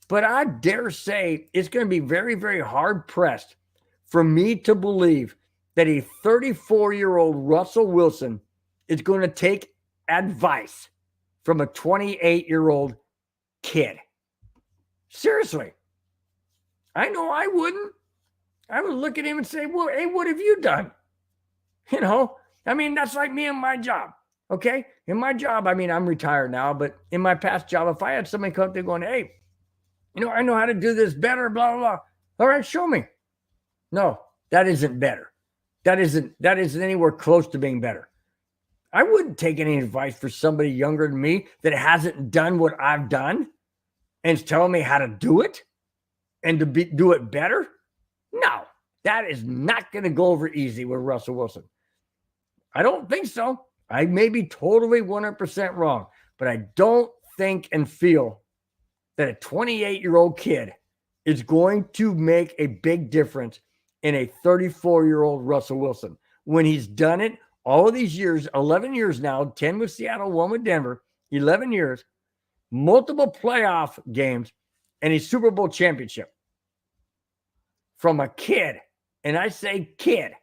But I dare say it's going to be very, very hard pressed for me to believe that a 34-year-old Russell Wilson is going to take advice from a 28-year-old kid. Seriously. I know I wouldn't. I would look at him and say, well, hey, what have you done? That's like me in my job. Okay. In my job, I'm retired now, but in my past job, if I had somebody come up there going, hey, I know how to do this better, blah, blah, blah. All right, show me. No, that isn't better. That isn't anywhere close to being better. I wouldn't take any advice for somebody younger than me that hasn't done what I've done and is telling me how to do it and to do it better. No, that is not going to go over easy with Russell Wilson. I don't think so. I may be totally 100% wrong, but I don't think and feel that a 28-year-old kid is going to make a big difference in a 34-year-old Russell Wilson. When he's done it all of these years, 11 years now, 10 with Seattle, 1 with Denver, 11 years, multiple playoff games, and a Super Bowl championship. From a kid, and I say kid,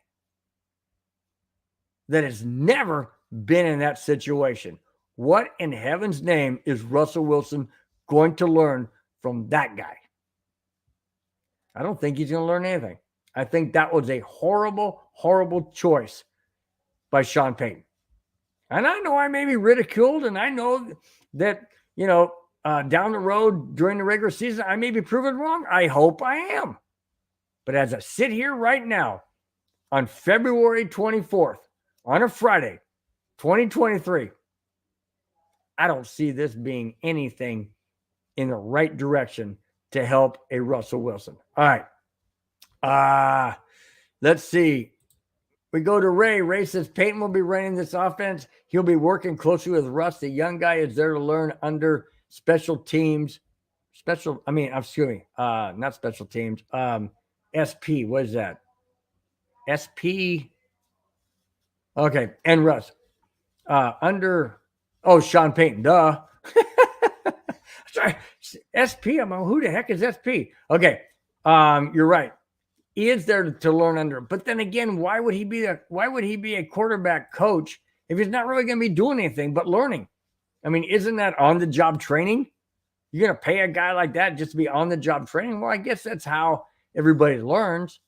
that has never been in that situation. What in heaven's name is Russell Wilson going to learn from that guy? I don't think he's going to learn anything. I think that was a horrible, horrible choice by Sean Payton. And I know I may be ridiculed, and I know that, down the road during the regular season, I may be proven wrong. I hope I am. But as I sit here right now on February 24th, on a Friday, 2023, I don't see this being anything in the right direction to help a Russell Wilson. All right. Let's see. We go to Ray. Ray says Peyton will be running this offense. He'll be working closely with Russ. The young guy is there to learn under special teams. Not special teams. SP. What is that? SP. Okay. And Russ. Sean Payton. Duh. Sorry. SP. Who the heck is SP? Okay. You're right. He is there to learn under. But then again, why would he be a quarterback coach if he's not really going to be doing anything but learning? Isn't that on-the-job training? You're going to pay a guy like that just to be on-the-job training? Well, I guess that's how everybody learns.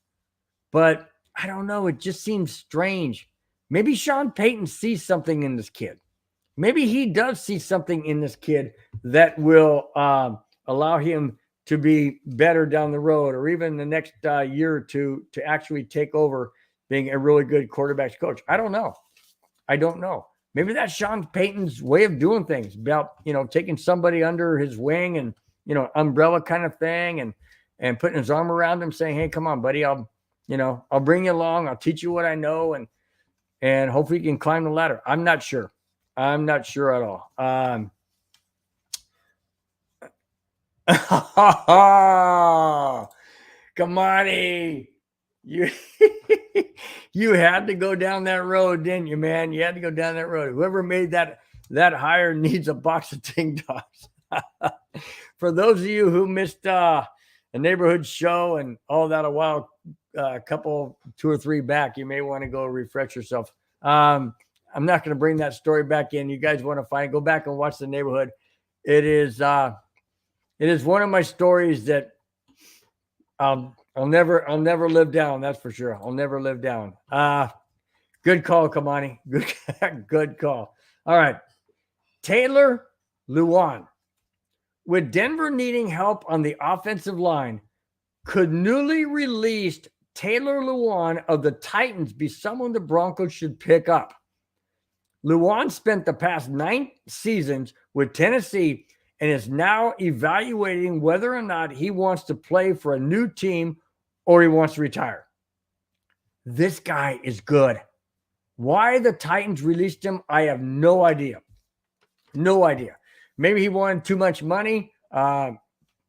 But I don't know. It just seems strange. Maybe Sean Payton sees something in this kid. Maybe he does see something in this kid that will allow him to be better down the road, or even the next year or two to actually take over being a really good quarterbacks coach. I don't know. Maybe that's Sean Payton's way of doing things, about, taking somebody under his wing and, umbrella kind of thing, and putting his arm around him saying, hey, come on, buddy, I'll bring you along. I'll teach you what I know. And hopefully you can climb the ladder. I'm not sure at all. Come on, you had to go down that road, didn't you, man? You had to go down that road. Whoever made that hire needs a box of Ting Dogs. For those of you who missed a neighborhood show and all that a while, two or three back, you may want to go refresh yourself. I'm not going to bring that story back in. You guys want to go back and watch the neighborhood. It is one of my stories that I'll never live down. That's for sure. I'll never live down. Good call, Kamani. Good call. All right. Taylor Lewan. With Denver needing help on the offensive line, could newly released Taylor Lewan of the Titans be someone the Broncos should pick up? Lewan spent the past 9 seasons with Tennessee and is now evaluating whether or not he wants to play for a new team or he wants to retire. This guy is good. Why the Titans released him, I have no idea. No idea. Maybe he wanted too much money.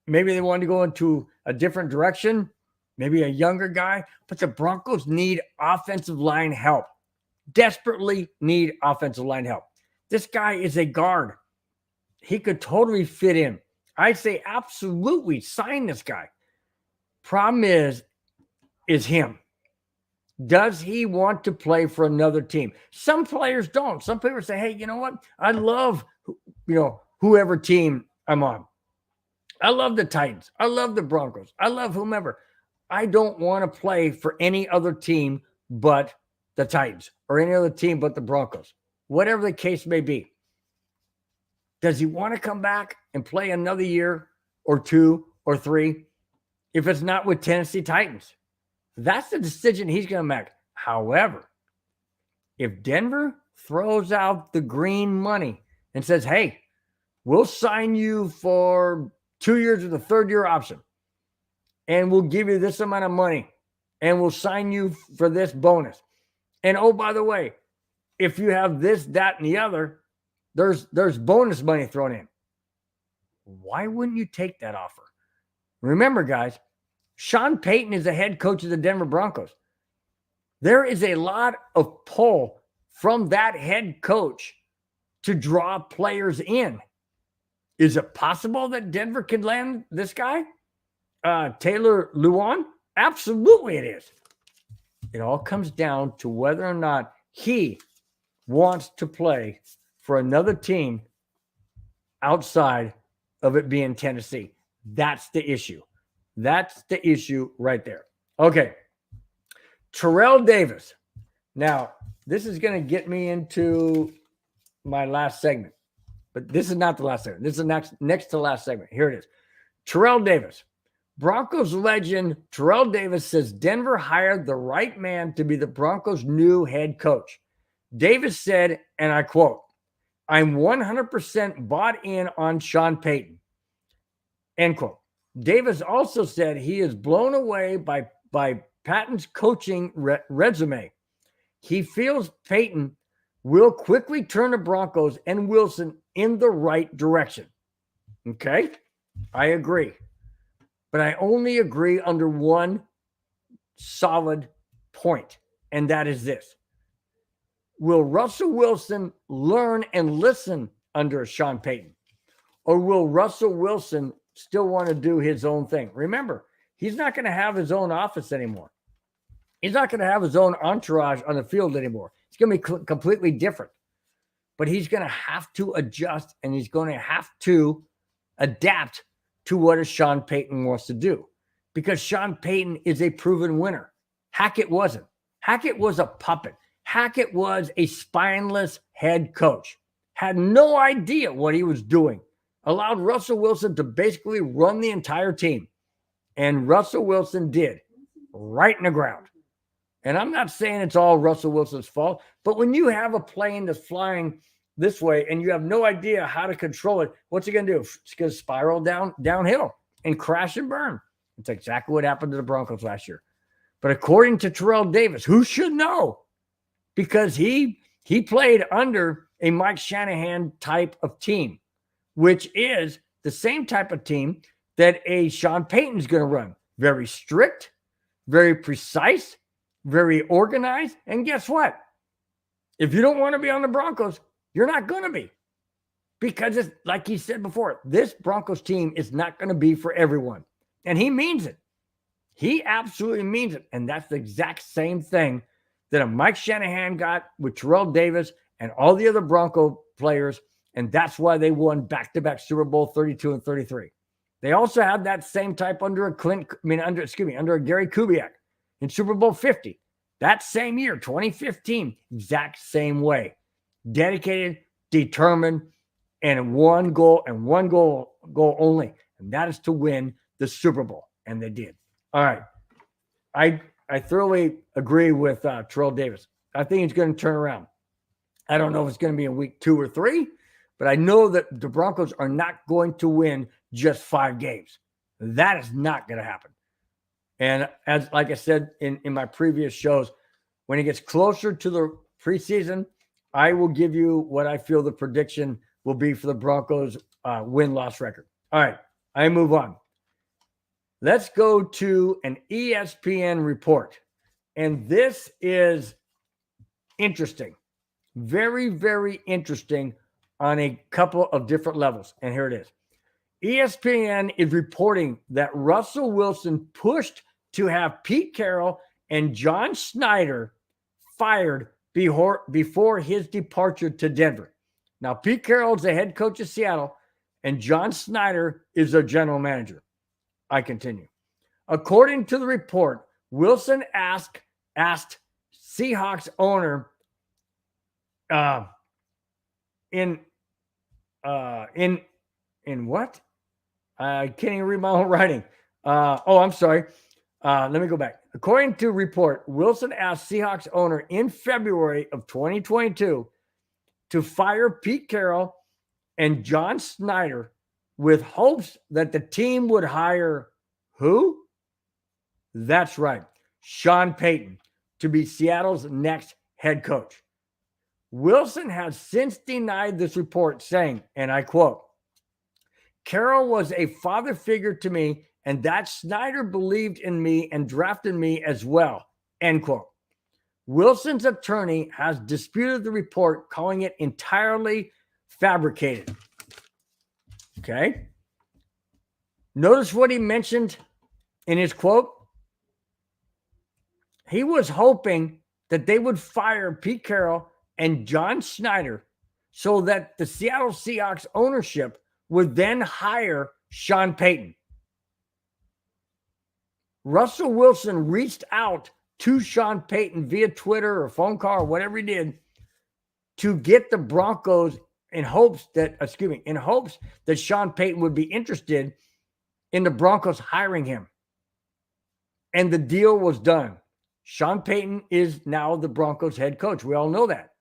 Maybe they wanted to go into a different direction, maybe a younger guy, but the Broncos need offensive line help. Desperately need offensive line help. This guy is a guard. He could totally fit in. I say absolutely sign this guy. Problem is him. Does he want to play for another team? Some players don't. Some players say, hey, you know what? I love, whoever team I'm on. I love the Titans. I love the Broncos. I love whomever. I don't want to play for any other team but the Titans or any other team but the Broncos, whatever the case may be. Does he want to come back and play another year or 2 or 3 if it's not with Tennessee Titans? That's the decision he's going to make. However, if Denver throws out the green money and says, hey, we'll sign you for 2 years with a third-year option, and we'll give you this amount of money, and we'll sign you for this bonus. And, oh, by the way, if you have this, that, and the other, there's bonus money thrown in. Why wouldn't you take that offer? Remember, guys, Sean Payton is the head coach of the Denver Broncos. There is a lot of pull from that head coach to draw players in. Is it possible that Denver can land this guy, Taylor Lewan? Absolutely it is. It all comes down to whether or not he wants to play for another team outside of it being Tennessee. That's the issue. That's the issue right there. Okay. Terrell Davis. Now, this is going to get me into my last segment, but this is not the last segment. This is the next to last segment. Here it is. Terrell Davis. Broncos legend Terrell Davis says Denver hired the right man to be the Broncos' new head coach. Davis said, and I quote, I'm 100% bought in on Sean Payton. End quote. Davis also said he is blown away by Patton's coaching resume. He feels Payton will quickly turn the Broncos and Wilson in the right direction. Okay, I agree. But I only agree under one solid point, and that is this. Will Russell Wilson learn and listen under Sean Payton? Or will Russell Wilson still want to do his own thing? Remember, he's not going to have his own office anymore. He's not going to have his own entourage on the field anymore. It's going to be completely different. But he's going to have to adjust, and he's going to have to adapt to what Sean Payton wants to do. Because Sean Payton is a proven winner. Hackett wasn't. Hackett was a puppet. Hackett was a spineless head coach. Had no idea what he was doing. Allowed Russell Wilson to basically run the entire team. And Russell Wilson did. Right in the ground. And I'm not saying it's all Russell Wilson's fault, but when you have a plane that's flying this way and you have no idea how to control it, what's it going to do? It's going to spiral downhill and crash and burn. It's exactly what happened to the Broncos last year. But according to Terrell Davis, who should know? Because he played under a Mike Shanahan type of team, which is the same type of team that a Sean Payton's going to run. Very strict, very precise, very organized. And guess what? If you don't want to be on the Broncos, you're not going to be. Because it's like he said before, this Broncos team is not going to be for everyone. And he means it. He absolutely means it. And that's the exact same thing that a Mike Shanahan got with Terrell Davis and all the other Bronco players. And that's why they won back-to-back Super Bowl 32 and 33. They also had that same type under a Gary Kubiak in Super Bowl 50. That same year, 2015, exact same way. Dedicated, determined, and one goal only. And that is to win the Super Bowl. And they did. All right. I thoroughly agree with Terrell Davis. I think he's going to turn around. I don't know if it's going to be in week 2 or 3, but I know that the Broncos are not going to win just 5 games. That is not going to happen. And like I said in my previous shows, when it gets closer to the preseason, I will give you what I feel the prediction will be for the Broncos win-loss record. All right, I move on. let's go to an ESPN report. And this is interesting. Very, very interesting on a couple of different levels. And here it is. ESPN is reporting that Russell Wilson pushed to have Pete Carroll and John Snyder fired before his departure to Denver. Now, Pete Carroll is the head coach of Seattle, and John Snyder is their general manager. I continue. According to the report, Wilson asked Seahawks owner in what? I can't even read my own writing. I'm sorry. Let me go back. According to report, Wilson asked Seahawks owner in February of 2022 to fire Pete Carroll and John Snyder with hopes that the team would hire who? That's right, Sean Payton to be Seattle's next head coach. Wilson has since denied this report, saying, and I quote, "Carroll was a father figure to me, and that Snyder believed in me and drafted me as well," end quote. Wilson's attorney has disputed the report, calling it entirely fabricated. Okay. Notice what he mentioned in his quote. He was hoping that they would fire Pete Carroll and John Snyder so that the Seattle Seahawks ownership would then hire Sean Payton. Russell Wilson reached out to Sean Payton via Twitter or phone call or whatever he did to get the Broncos in hopes that Sean Payton would be interested in the Broncos hiring him. And the deal was done. Sean Payton is now the Broncos head coach. We all know that.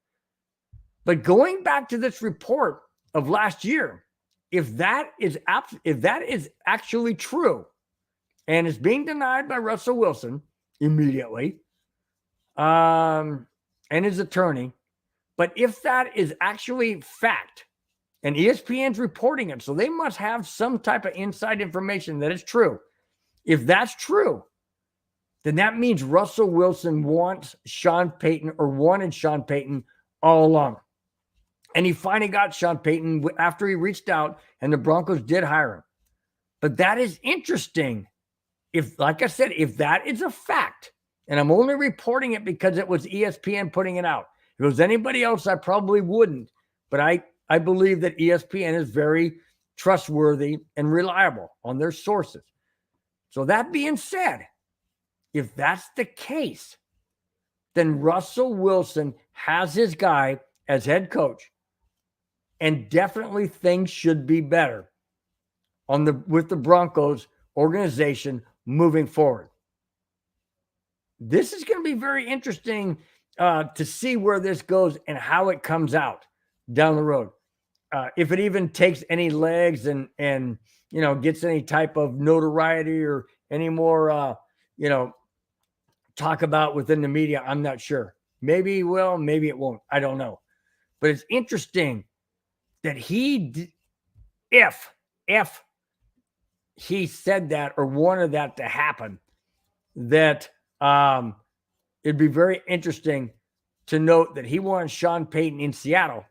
But going back to this report of last year, if that is actually true, and is being denied by Russell Wilson immediately, and his attorney, but if that is actually fact, and ESPN's reporting it, so they must have some type of inside information that is true. If that's true, then that means Russell Wilson wanted Sean Payton all along. And he finally got Sean Payton after he reached out, and the Broncos did hire him. But that is interesting. If, like I said, if that is a fact, and I'm only reporting it because it was ESPN putting it out. If it was anybody else, I probably wouldn't. But I believe that ESPN is very trustworthy and reliable on their sources. So that being said, if that's the case, then Russell Wilson has his guy as head coach, and definitely things should be better with the Broncos organization moving forward. This is going to be very interesting to see where this goes and how it comes out down the road. If it even takes any legs and gets any type of notoriety or any more talk about within the media, I'm not sure. Maybe he will, maybe it won't. I don't know. But it's interesting that if he said that or wanted that to happen, that it'd be very interesting to note that he wanted Sean Payton in Seattle,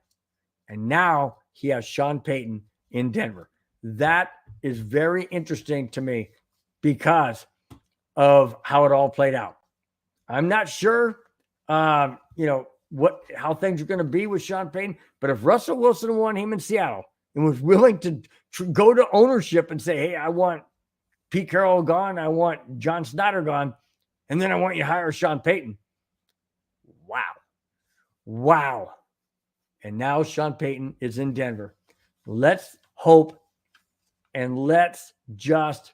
and now he has Sean Payton in Denver. That is very interesting to me because of how it all played out. I'm not sure, how things are going to be with Sean Payton, but if Russell Wilson won him in Seattle and was willing to go to ownership and say, hey, I want Pete Carroll gone, I want John Snyder gone, and then I want you to hire Sean Payton. Wow. And now Sean Payton is in Denver. Let's hope and let's just,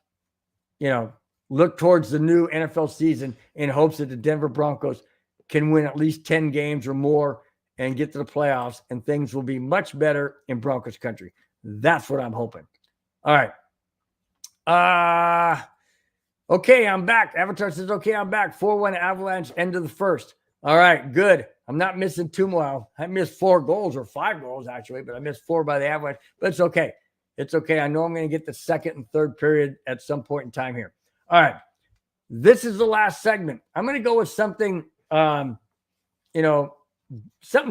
look towards the new NFL season in hopes that the Denver Broncos can win at least 10 games or more and get to the playoffs, and things will be much better in Broncos country. That's what I'm hoping. All right. Okay, I'm back. Avatar says, okay, I'm back. 4-1 Avalanche, end of the first. All right, good. I'm not missing too much. I missed 4 goals or 5 goals, actually, but I missed 4 by the Avalanche. But it's okay. It's okay. I know I'm going to get the second and third period at some point in time here. All right. This is the last segment. I'm going to go with something, something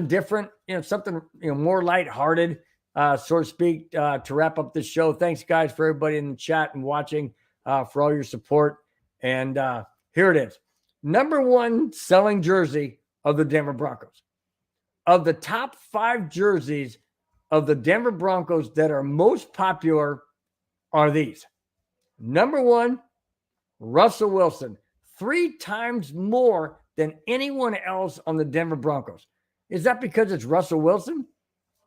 different, something, more lighthearted, so to speak, to wrap up this show. Thanks, guys, for everybody in the chat and watching, for all your support. And here it is. Number one selling jersey of the Denver Broncos. Of the top 5 jerseys of the Denver Broncos that are most popular are these. Number one, Russell Wilson, 3 times more than anyone else on the Denver Broncos. Is that because it's Russell Wilson?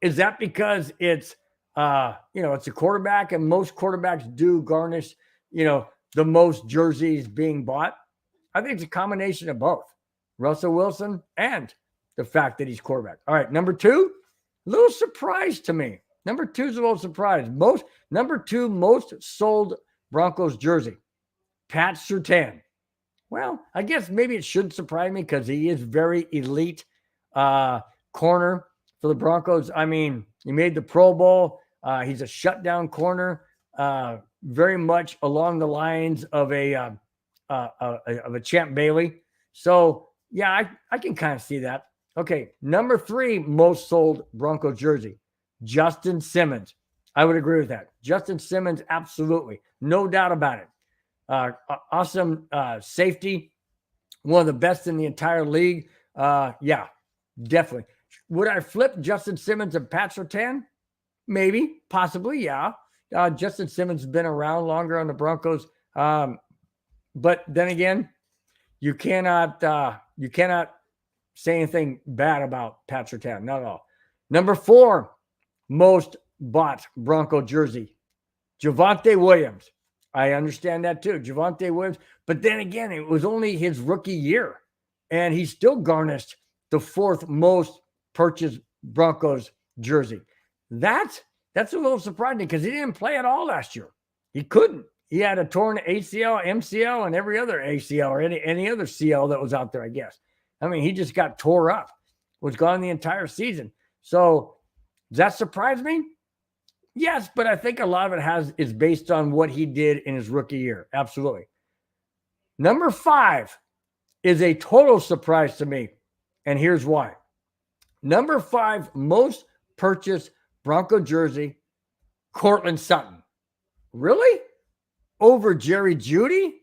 Is that because it's, it's a quarterback and most quarterbacks do garnish, the most jerseys being bought? I think it's a combination of both. Russell Wilson and the fact that he's quarterback. All right, number 2, a little surprise to me. Number 2 is a little surprise. Number 2 most sold Broncos jersey, Pat Surtain. Well, I guess maybe it should surprise me because he is very elite corner for the Broncos. I mean, he made the Pro Bowl. He's a shutdown corner, very much along the lines of a Champ Bailey. So, yeah, I can kind of see that. Okay, number 3 most sold Bronco jersey, Justin Simmons. I would agree with that. Justin Simmons, absolutely. No doubt about it. Awesome safety. One of the best in the entire league. Yeah, definitely. Would I flip Justin Simmons and Pat Surtain? Maybe, possibly, yeah. Justin Simmons has been around longer on the Broncos. But then again, you cannot say anything bad about Pat Surtain. Not at all. Number 4 most bought Bronco jersey, Javonte Williams. I understand that too, Javonte Williams. But then again, it was only his rookie year, and he still garnished the 4th most purchased Broncos jersey. That's a little surprising because he didn't play at all last year. He couldn't. He had a torn ACL, MCL, and every other ACL or any other CL that was out there, I guess. I mean, he just got tore up, was gone the entire season. So does that surprise me? Yes, but I think a lot of it is based on what he did in his rookie year. Absolutely. Number 5 is a total surprise to me, and here's why. Number 5 most purchased Bronco jersey, Courtland Sutton. Really? Over Jerry Jeudy?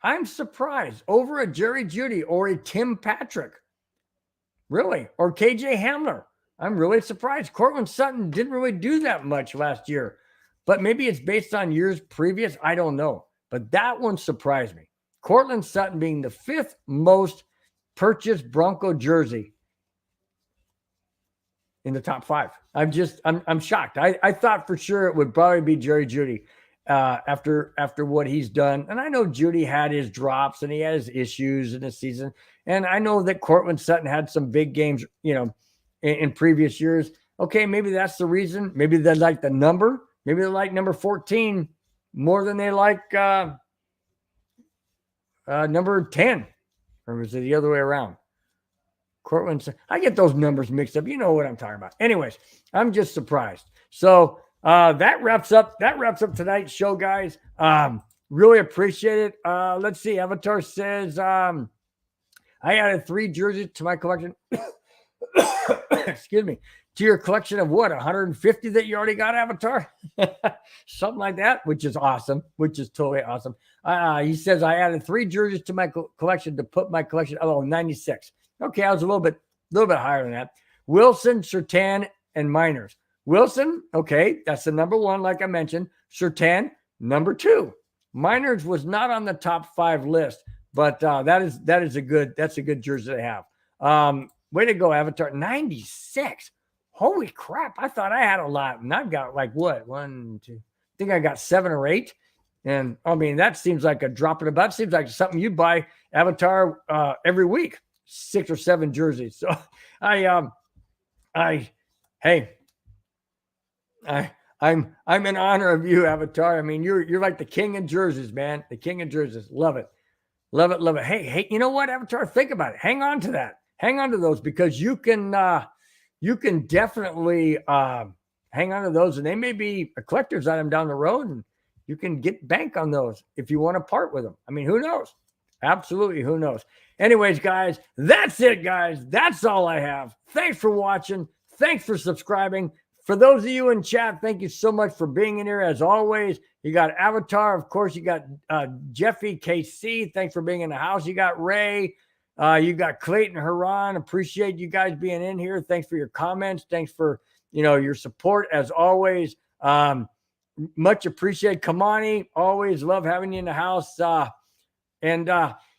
I'm surprised. Over a Jerry Jeudy or a Tim Patrick. Really? Or KJ Hamler. I'm really surprised. Courtland Sutton didn't really do that much last year, but maybe it's based on years previous. I don't know, but that one surprised me. Courtland Sutton being the 5th most purchased Bronco jersey in the top 5. I'm shocked. I thought for sure it would probably be Jerry Jeudy after what he's done. And I know Jeudy had his drops and he had his issues in the season. And I know that Courtland Sutton had some big games, in previous years. Okay, maybe that's the reason. Maybe they like the number. Maybe they like number 14 more than they like number 10. Or is it the other way around? Courtland, I get those numbers mixed up. You know what I'm talking about. Anyways, I'm just surprised. So that wraps up tonight's show, guys. Really appreciate it. Let's see. Avatar says I added 3 jerseys to my collection. Excuse me, to your collection of what, 150 that you already got, Avatar? Something like that, which is awesome, which is totally awesome. He says, I added 3 jerseys to my collection to put my collection, 96. Okay, I was a little bit higher than that. Wilson, Surtain, and Miners. Wilson, okay, that's the number 1, like I mentioned. Surtain, number 2. Miners was not on the top 5 list, but that's a good jersey to have. Way to go, Avatar. 96. Holy crap. I thought I had a lot. And I've got like what? 1, 2. I think I got 7 or 8. And I mean, that seems like a drop in the butt. Seems like something you buy, Avatar, every week. 6 or 7 jerseys. So I'm in honor of you, Avatar. I mean, you're like the king of jerseys, man. The king of jerseys. Love it. Love it. Love it. Hey, you know what, Avatar? Think about it. Hang on to that. Hang on to those because you can definitely hang on to those, and they may be a collector's item down the road. And you can get bank on those if you want to part with them. I mean, who knows? Absolutely, who knows? Anyways, guys, that's it, guys. That's all I have. Thanks for watching. Thanks for subscribing. For those of you in chat, thank you so much for being in here. As always, you got Avatar. Of course, you got Jeffy KC. Thanks for being in the house. You got Ray. You got Clayton Haran. Appreciate you guys being in here. Thanks for your comments. Thanks for, your support as always. Much appreciated. Kamani, always love having you in the house. And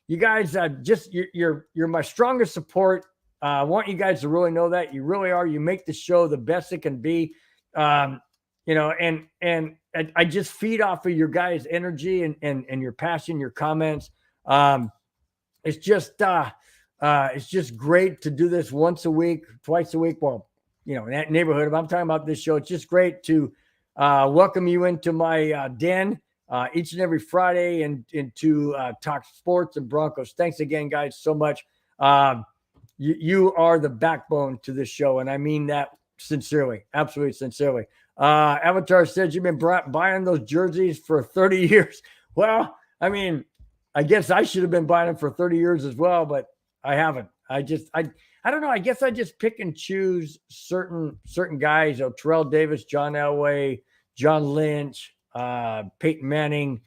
you guys, you're my strongest support. I want you guys to really know that you really are. You make the show the best it can be. And I just feed off of your guys' energy and your passion, your comments. It's just great to do this once a week, twice a week. Well, in that neighborhood. If I'm talking about this show, it's just great to welcome you into my den each and every Friday and to talk sports and Broncos. Thanks again, guys, so much. You are the backbone to this show, and I mean that sincerely, absolutely sincerely. Avatar says you've been buying those jerseys for 30 years. Well, I mean, I guess I should have been buying them for 30 years as well, but I haven't. I don't know. I guess I just pick and choose certain guys. Terrell Davis, John Elway, John Lynch, Peyton Manning,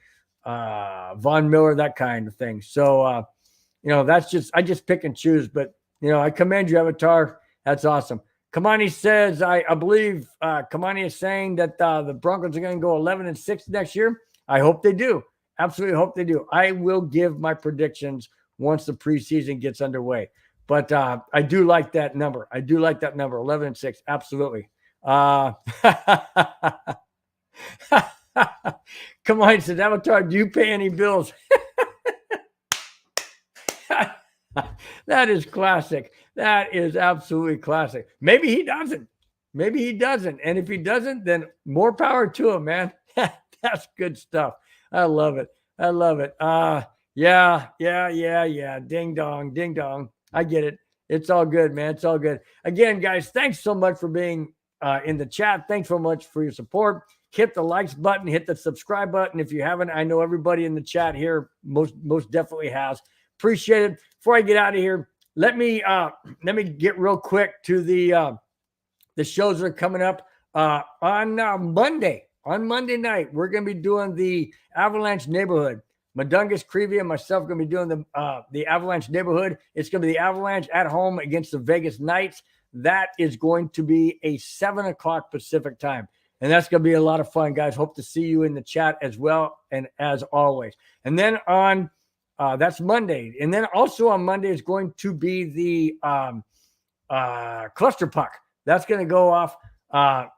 Von Miller, that kind of thing. So, I just pick and choose, but I commend you, Avatar. That's awesome. Kamani says, I believe Kamani is saying that the Broncos are going to go 11-6 next year. I hope they do. Absolutely hope they do. I will give my predictions once the preseason gets underway. But I do like that number. 11-6. Absolutely. Kamani says, Avatar, do you pay any bills? That is classic. That is absolutely classic. Maybe he doesn't. And if he doesn't, then more power to him, man. That's good stuff. I love it. Yeah. Ding dong. I get it. It's all good, man. It's all good. Again, guys, thanks so much for being in the chat. Thanks so much for your support. Hit the likes button, hit the subscribe button. If you haven't, I know everybody in the chat here most definitely has. Appreciate it. Before I get out of here, let me get real quick to the shows that are coming up on Monday. On Monday night, we're going to be doing the Avalanche Neighborhood. Madungus Creevy and myself are going to be doing the Avalanche Neighborhood. It's going to be the Avalanche at home against the Vegas Knights. That is going to be a 7:00 Pacific time. And that's going to be a lot of fun, guys. Hope to see you in the chat as well, and as always. And then on that's Monday. And then also on Monday is going to be the Cluster Puck. That's going to go off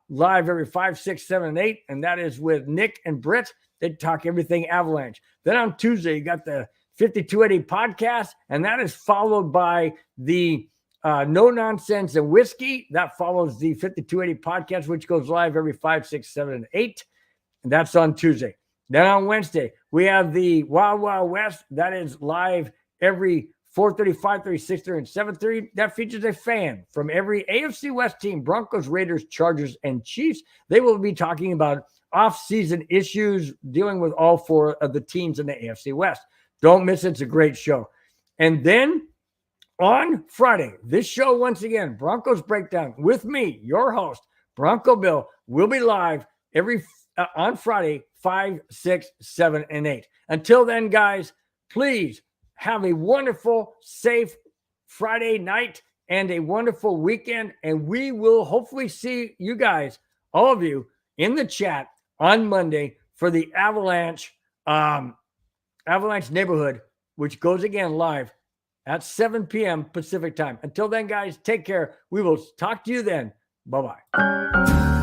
live every 5, 6, 7, and 8. And that is with Nick and Britt. They talk everything Avalanche. Then on Tuesday, you got the 5280 podcast. And that is followed by the No Nonsense and Whiskey. That follows the 5280 podcast, which goes live every 5, 6, 7, and 8. And that's on Tuesday. Then on Wednesday, we have the Wild Wild West. That is live every 4:30, 5:30, 6:30, and 7:30. That features a fan from every AFC West team, Broncos, Raiders, Chargers, and Chiefs. They will be talking about off-season issues, dealing with all 4 of the teams in the AFC West. Don't miss it. It's a great show. And then on Friday, this show, once again, Broncos Breakdown with me, your host, Bronco Bill, will be live every on Friday, 5, 6, 7, and 8. Until then, guys, please have a wonderful, safe Friday night and a wonderful weekend. And we will hopefully see you guys, all of you, in the chat on Monday for the Avalanche Neighborhood, which goes again live at 7 p.m. Pacific time. Until then, guys, take care. We will talk to you then. Bye-bye.